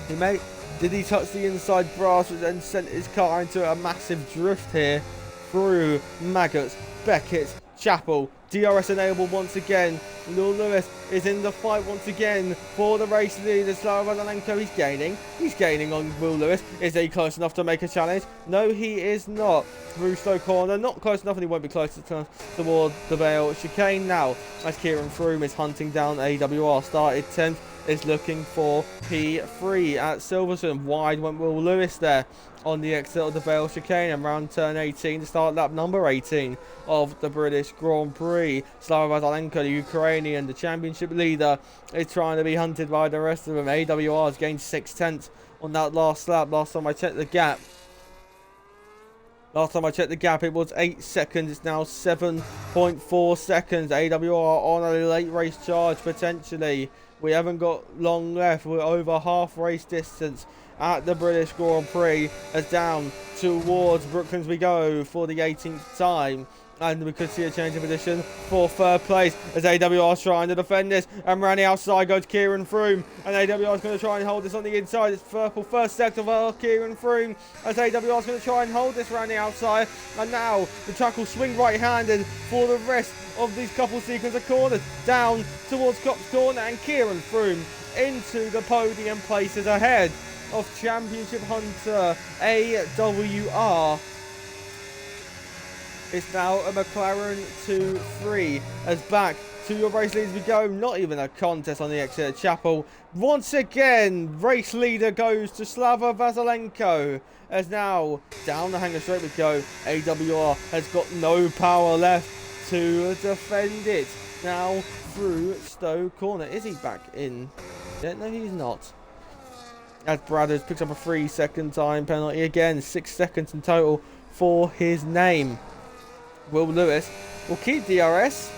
Did he touch the inside grass and then sent his car into a massive drift here through Maggots-Becketts, Chapel? DRS enabled once again. Will Lewis is in the fight once again for the race leader. Slava Vasylenko, he's gaining on Will Lewis. Is he close enough to make a challenge? No, he is not. Through Stowe corner, not close enough, and he won't be close toward the Vale chicane now, as Kieran Froome is hunting down AWR. Started 10th, is looking for P3 at Silverstone. Wide went Will Lewis there on the exit of the Vale chicane, and round turn 18 to start lap number 18 of the British Grand Prix. Slava Vasylenko, the Ukrainian, the championship leader, is trying to be hunted by the rest of them. AWR has gained 6/10 on that last lap. Last time I checked the gap, it was 8 seconds. It's now 7.4 seconds. AWR on a late race charge, potentially. We haven't got long left. We're over half race distance at the British Grand Prix, as down towards Brooklands we go for the 18th time. And we could see a change of position for third place as AWR is trying to defend this. And round the outside goes Kieran Froome. And AWR is going to try and hold this on the inside. It's purple first sector for Kieran Froome as AWR is going to try and hold this round the outside. And now the track will swing right-handed for the rest of these couple sequence of corners. Down towards Copse corner and Kieran Froome into the podium places ahead of Championship Hunter AWR. It's now a McLaren 2-3 as back to your race leaders we go. Not even a contest on the exit of Chapel. Once again, race leader goes to Slava Vasylenko. As now, down the hanger straight we go. AWR has got no power left to defend it. Now through Stowe corner. Is he back in? Yeah, no, he's not. As Bradders picks up a 3-second time penalty again. 6 seconds in total for his name. Will Lewis will keep DRS,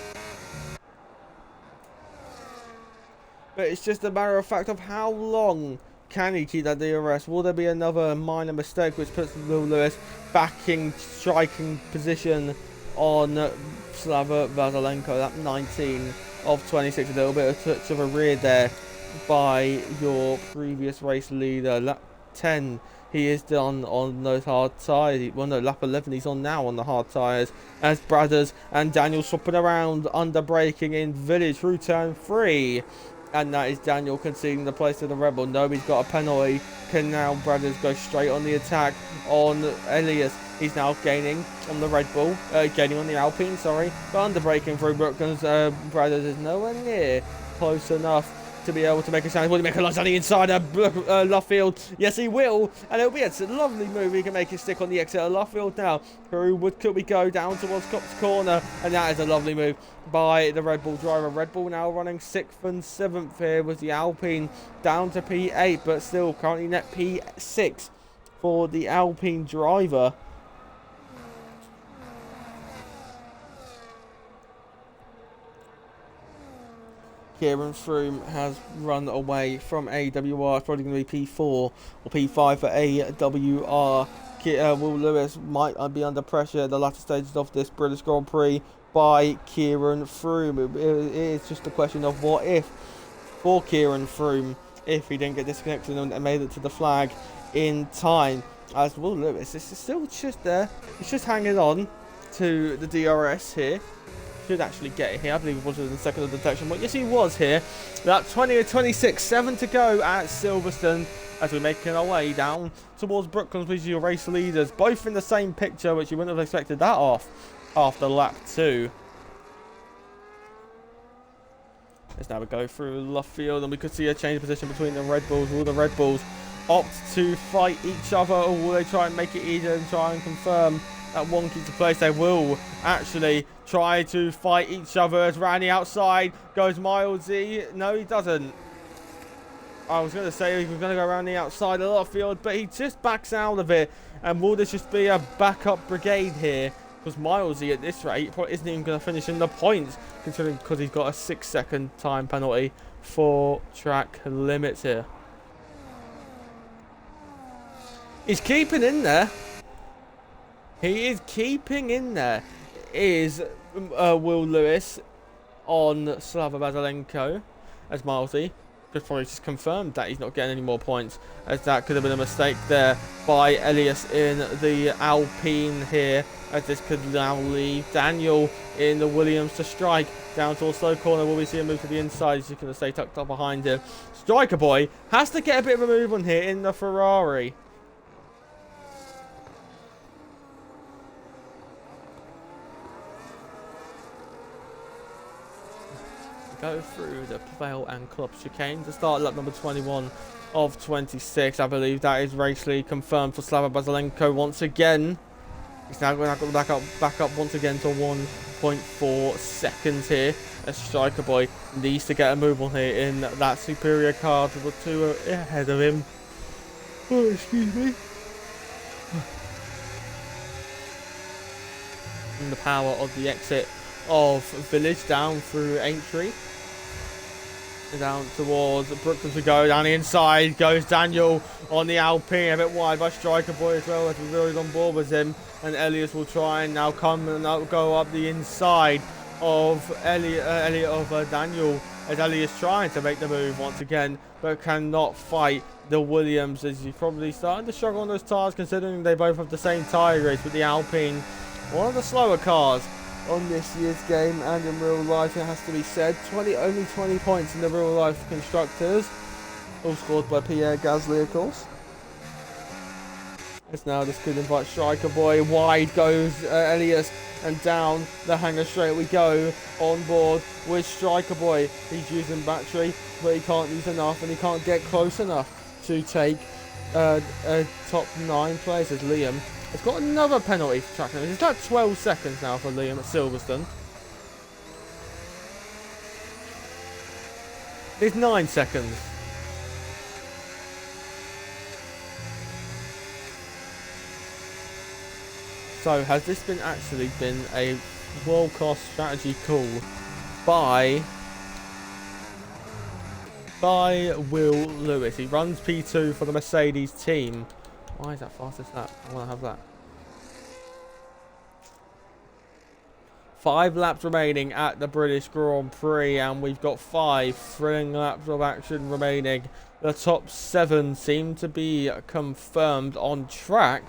but it's just a matter of fact of how long can he keep that DRS. Will there be another minor mistake which puts Will Lewis back in striking position on Slava Vasylenko? That 19 of 26, a little bit of touch of a rear there by your previous race leader. Lap 10 he is done on those hard tyres. Well, no, lap 11 he's on now on the hard tyres. As Bradders and Daniel swapping around, under braking in Village through turn 3. And that is Daniel conceding the place to the Rebel. No, he's got a penalty. Can now Bradders go straight on the attack on Elias? He's now gaining on the Red Bull, gaining on the Alpine, sorry. But under braking through Brooklands, Bradders is nowhere near close enough to be able to make a challenge. Will he make a lunge on the inside of Luffield? Yes, he will. And it'll be a lovely move. He can make it stick on the exit of Luffield now. Could we go down towards Copse corner? And that is a lovely move by the Red Bull driver. Red Bull now running 6th and 7th here with the Alpine down to P8, but still currently net P6 for the Alpine driver. Kieran Froome has run away from AWR. It's probably going to be P4 or P5 for AWR. Will Lewis might be under pressure at the latter stages of this British Grand Prix by Kieran Froome. It is just a question of what if for Kieran Froome if he didn't get disconnected and made it to the flag in time. As Will Lewis is still just there. He's just hanging on to the DRS here. Should actually get it here. I believe he was in the second of detection. But yes, he was here. About 20 or 26, 7 to go at Silverstone as we're making our way down towards Brooklands with your race leaders. Both in the same picture, which you wouldn't have expected that off after lap 2. Let's now go through Luffield and we could see a change of position between the Red Bulls. Will the Red Bulls opt to fight each other, or will they try and make it easier and try and confirm that one keeps the place? They will actually try to fight each other as round the outside goes Milesy. No, he doesn't. I was going to say he was going to go around the outside a lot of field, but he just backs out of it. And will this just be a backup brigade here? Because Milesy at this rate probably isn't even going to finish in the points, considering because he's got a 6-second time penalty for track limits here. He's keeping in there. He is keeping in there. Is Will Lewis on Slava Vasylenko as Milesy probably just confirmed that he's not getting any more points, as that could have been a mistake there by Elias in the Alpine here, as this could now leave Daniel in the Williams to strike down towards slow corner. Will we see a move to the inside? He's just going to stay tucked up behind him. Striker Boy has to get a bit of a move on here in the Ferrari. Go through the Vale and Club chicane to start lap number 21 of 26. I believe that is race lead confirmed for Slava Vasylenko once again. He's now going to back up once again to 1.4 seconds here. As Striker Boy needs to get a move on here in that superior car to the two ahead of him. Oh, excuse me. And the power of the exit of Village down through Aintree. Down towards Brooklyn to go. Down the inside goes Daniel on the Alpine. A bit wide by Striker Boy as well, as we really on board with him. And Elias will try and now come and go up the inside of Daniel, as Elias trying to make the move once again, but cannot fight the Williams, as he's probably starting to struggle on those tyres, considering they both have the same tyre race with the Alpine. One of the slower cars on this year's game, and in real life, it has to be said. Only 20 points in the real life constructors, all scored by Pierre Gasly, of course. As now this could invite Striker Boy. Wide goes Elias, and down the hangar straight we go, on board with Striker Boy. He's using battery, but he can't use enough, and he can't get close enough to take a top 9 place, as Liam has got another penalty for track limits. It's like 12 seconds now for Liam at Silverstone. It's 9 seconds. So has this actually been a world-class strategy call by Will Lewis? He runs P2 for the Mercedes team. Why is that fastest lap? I want to have that. 5 laps remaining at the British Grand Prix, and we've got 5 thrilling laps of action remaining. The top 7 seem to be confirmed on track,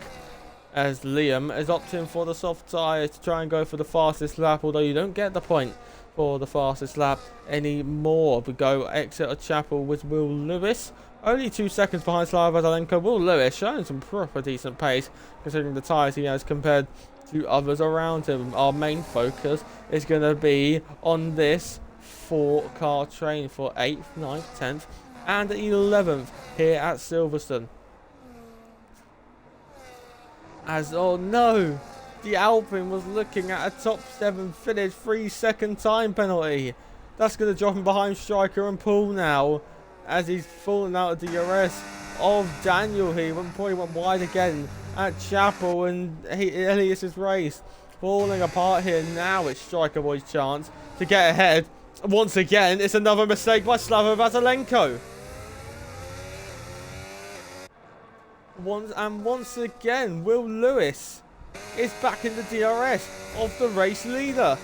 as Liam is opting for the soft tyres to try and go for the fastest lap, although you don't get the point for the fastest lap anymore. We go Exeter Chapel with Will Lewis, only 2 seconds behind Slava Vasylenko. Will Lewis showing some proper decent pace, considering the tyres he has compared to others around him. Our main focus is going to be on this 4-car train for 8th, 9th, 10th and 11th here at Silverstone. As, oh no, the Alpine was looking at a top 7 finish, 3-second time penalty. That's going to drop him behind Striker and Paul now, as he's fallen out of the DRS of Daniel here. Probably went wide again at Chapel, and Elias's race falling apart here. Now it's Striker Boy's chance to get ahead. Once again, it's another mistake by Slava Vasylenko. Once again, Will Lewis is back in the DRS of the race leader.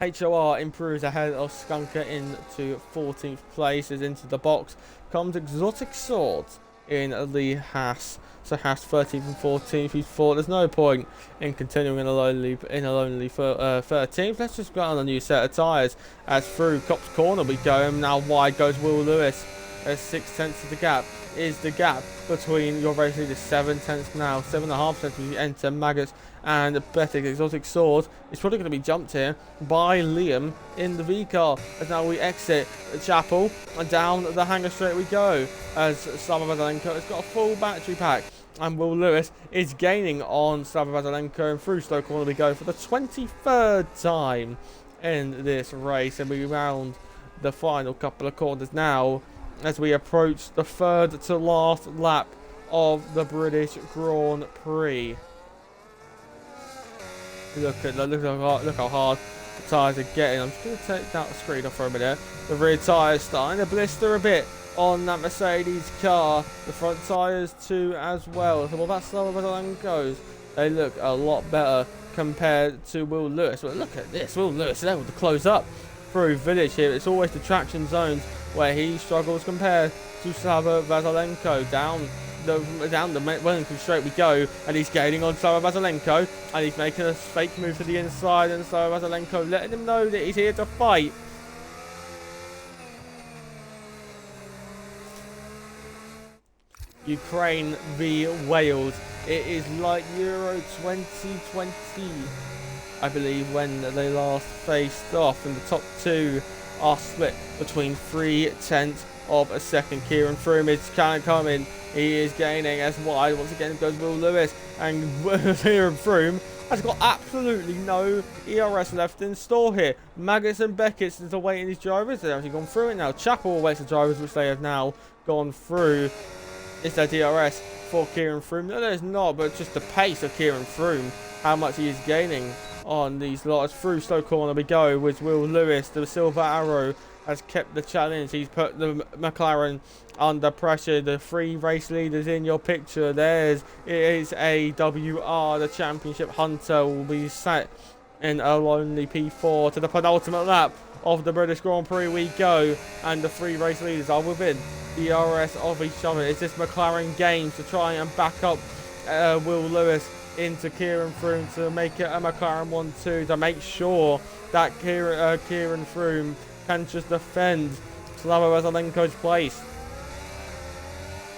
HOR improves ahead of Skunker into 14th place. Is into the box. Comes Exotic Swords in the Haas. So Haas 13th and 14th. He's thought there's no point in continuing in a lonely 13th. Let's just go on a new set of tyres. As through Copse corner we go, and now wide goes Will Lewis. As 6/10 of the gap is the gap between your race leaders. 7/10 now, 7.5 as we enter Maggots and Becketts. Exotic Sword is probably going to be jumped here by Liam in the V car, as now we exit Chapel and down the hangar straight we go, as Slava Vasylenko has got a full battery pack, and Will Lewis is gaining on Slava Vasylenko, and through slow corner we go for the 23rd time in this race, and we round the final couple of corners now as we approach the 3rd to last lap of the British Grand Prix. Look how hard the tyres are getting. I'm just going to take that screen off for a minute. The rear tyres starting to blister a bit on that Mercedes car. The front tyres too as well. So, well, that's Slava Vasylenko's. They look a lot better compared to Will Lewis. But look at this. Will Lewis is able to close up through Village here. It's always the traction zones where he struggles compared to Slava Vasylenko. Down the Wellington straight we go, and he's gaining on Slava Vasylenko, and he's making a fake move to the inside, and Slava Vasylenko letting him know that he's here to fight. Ukraine v Wales. It is like Euro 2020, I believe, when they last faced off, and the top 2 are split between 3/10 of a second. Kieran Froome is coming. He is gaining as wide. Once again goes Will Lewis, and Kieran Froome has got absolutely no ERS left in store here. Maggots-Becketts is awaiting his drivers. They've actually gone through it now. Chapel awaits the drivers, which they have now gone through. Is there DRS for Kieran Froome? No, there's not, but just the pace of Kieran Froome, how much he is gaining on these lots. Through slow corner we go with Will Lewis. The Silver Arrow has kept the challenge. He's put the McLaren under pressure. The 3 race leaders in your picture. It is AWR. The championship hunter will be set in a lonely P4 to the penultimate lap of the British Grand Prix we go, and the 3 race leaders are within the RS of each other. Is this McLaren game to try and back up Will Lewis into Kieran Froome to make it a McLaren 1-2 to make sure that Kieran Froome can just defend Slava Vasylenko's place?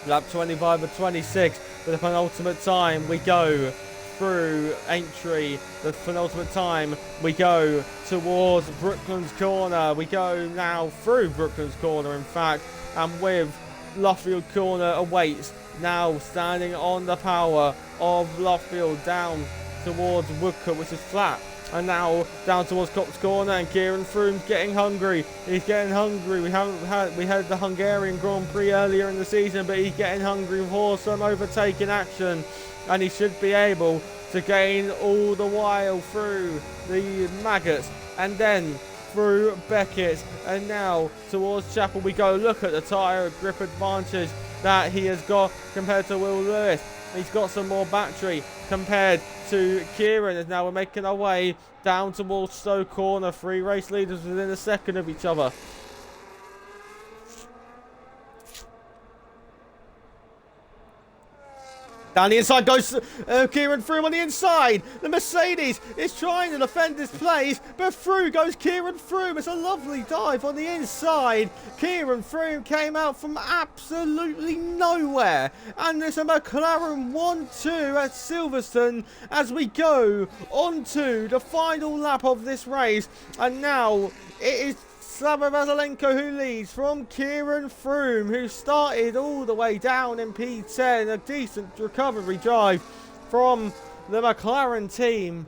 Lap 25 of 26 for the penultimate time we go through entry. The penultimate time we go towards Brooklands Corner. We go now through Brooklands Corner, in fact, and with Luffield Corner awaits. Now standing on the power of Luffield down towards Woodcote, which is flat. And now down towards Copse Corner, and Kieran Froome's getting hungry. He's getting hungry. We had the Hungarian Grand Prix earlier in the season, but he's getting hungry for some overtaking action, and he should be able to gain all the while through the Maggots and then through Becketts, and now towards Chapel we go. Look at the tyre grip advantage that he has got compared to Will Lewis. He's got some more battery compared to Kieran, as now we're making our way down towards Stowe Corner. 3 race leaders within a second of each other. Down the inside goes Kieran Froome on the inside. The Mercedes is trying to defend this place, but through goes Kieran Froome. It's a lovely dive on the inside. Kieran Froome came out from absolutely nowhere. And there's a McLaren 1-2 at Silverstone as we go on to the final lap of this race. And now it is Slava Vasylenko who leads from Kieran Froome, who started all the way down in P10. A decent recovery drive from the McLaren team.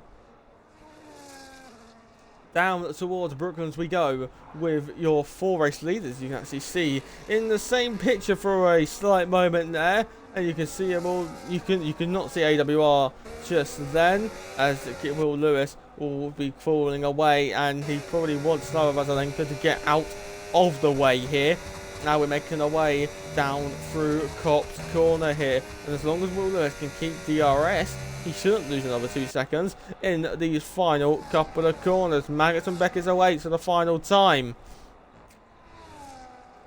Down towards Brooklands we go with your 4 race leaders. You can actually see in the same picture for a slight moment there, and you can see them all. You can not see AWR just then, as Will Lewis will be falling away, and he probably wants Slava Vasylenko to get out of the way here. Now we're making our way down through Copse Corner here, and as long as Will Lewis can keep DRS, he shouldn't lose another 2 seconds in these final couple of corners. Maggots-Becketts awaits for the final time.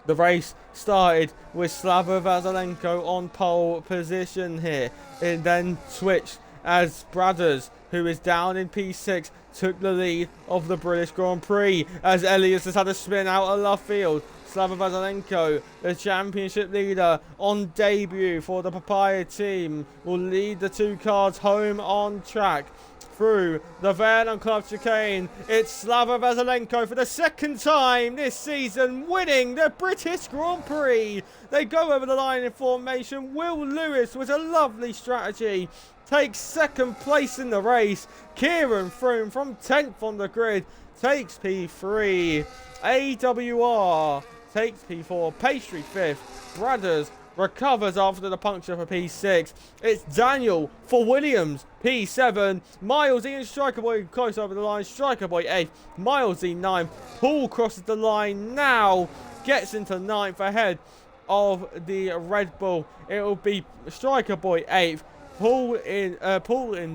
The race started with Slava Vasylenko on pole position here. It then switched as Brothers, who is down in P6, took the lead of the British Grand Prix as Elias has had a spin out of left field. Slava Vasylenko, the championship leader on debut for the Papaya team, will lead the 2 cars home on track through the Vernon Club chicane. It's Slava Vasylenko for the 2nd time this season, winning the British Grand Prix. They go over the line in formation. Will Lewis with a lovely strategy takes 2nd place in the race. Kieran Froome from 10th on the grid takes P3. AWR takes P4. Pastry 5th. Brothers recovers after the puncture for P6. It's Daniel for Williams, P7. Milesy and Striker Boy close over the line. Striker Boy 8th. Milesy 9th. Paul crosses the line now. Gets into 9th ahead of the Red Bull. It will be Striker Boy 8th. Paul in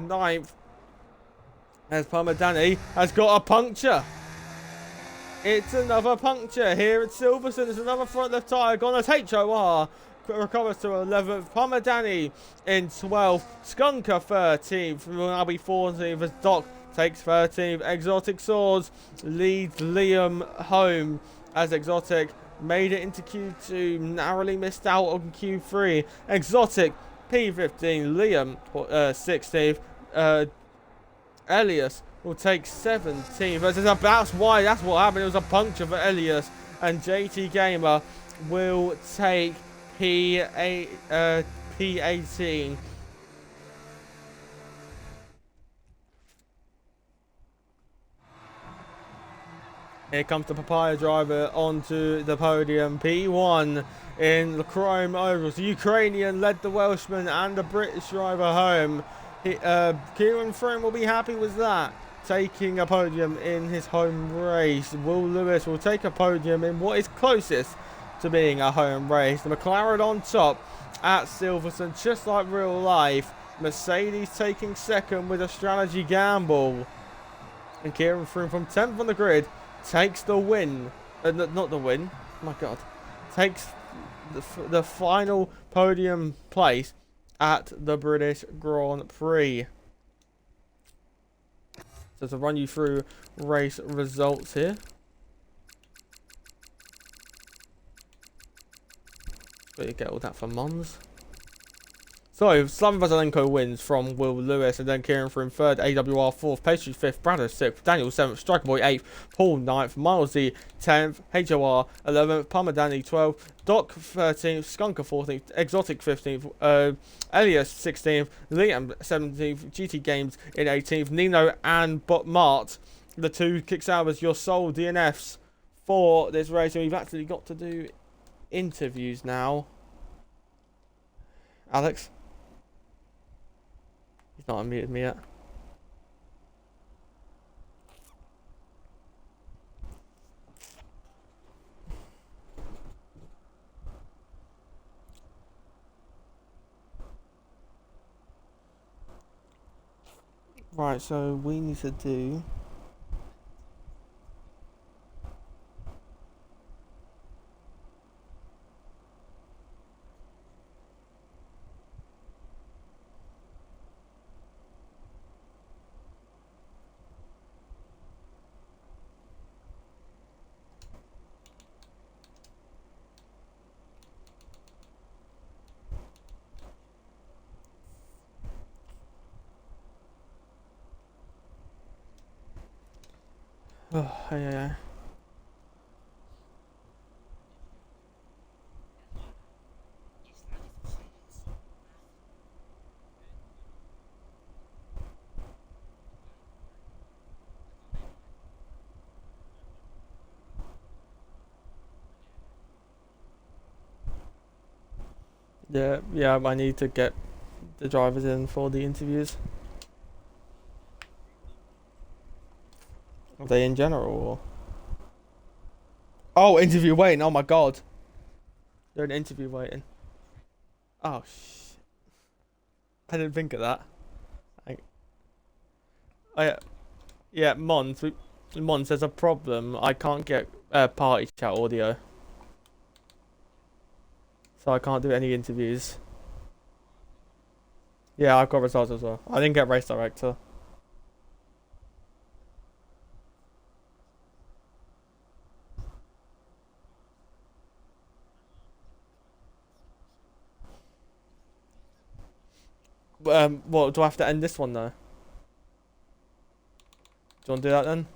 9th. As Parmadani has got a puncture. It's another puncture here at Silverstone. There's another front left tyre gone as HOR recovers to 11th. Parmadani in 12th. Skunker 13th. Will now be 14th as Doc takes 13th. Exotic Swords leads Liam home as Exotic made it into Q2. Narrowly missed out on Q3. Exotic P15. Liam 16th. Elias will take 17th. That's what happened. It was a puncture for Elias, and JT Gamer will take P18. Here comes the Papaya driver onto the podium. P1 in the Chrome Ovals. The Ukrainian led the Welshman and the British driver home. Kieran Froome will be happy with that. taking a podium in his home race. Will Lewis will take a podium in what is closest to being a home race. The McLaren on top at Silverstone, just like real life. Mercedes taking second with a strategy gamble. And Kieran Froome from 10th on the grid takes the win. Not the win. Oh my God. Takes the final podium place at the British Grand Prix. So to run you through race results here. But you get all that for Mons. So, Slava Vasylenko wins from Will Lewis, and then Kieran Froome third, AWR fourth, Pastry fifth, Brado sixth, Daniel seventh, Striker Boy eighth, Paul ninth, Miles D 10th, HOR 11th, Parmadani 12th, Doc 13th, Skunker 14th, Exotic 15th, Elias 16th, Liam 17th, GT Games in 18th, Nino and Mart, the two kicks out as your sole DNFs for this race, and we've actually got to do interviews now. Alex? He's not unmuted me yet. Right, so we need to do... Oh, yeah. Yeah, I need to get the drivers in for the interviews. Are they in general or? Oh, interview waiting. Oh my God. They're in interview waiting. Oh, I didn't think of that. Yeah, Mons. Mons, there's a problem. I can't get party chat audio. So I can't do any interviews. Yeah, I've got results as well. I didn't get race director. What, do I have to end this one though? Do you want to do that then?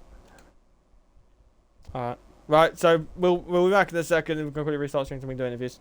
Alright. Right, so we'll be back in a second and we're going to quickly restart streaming and we do interviews.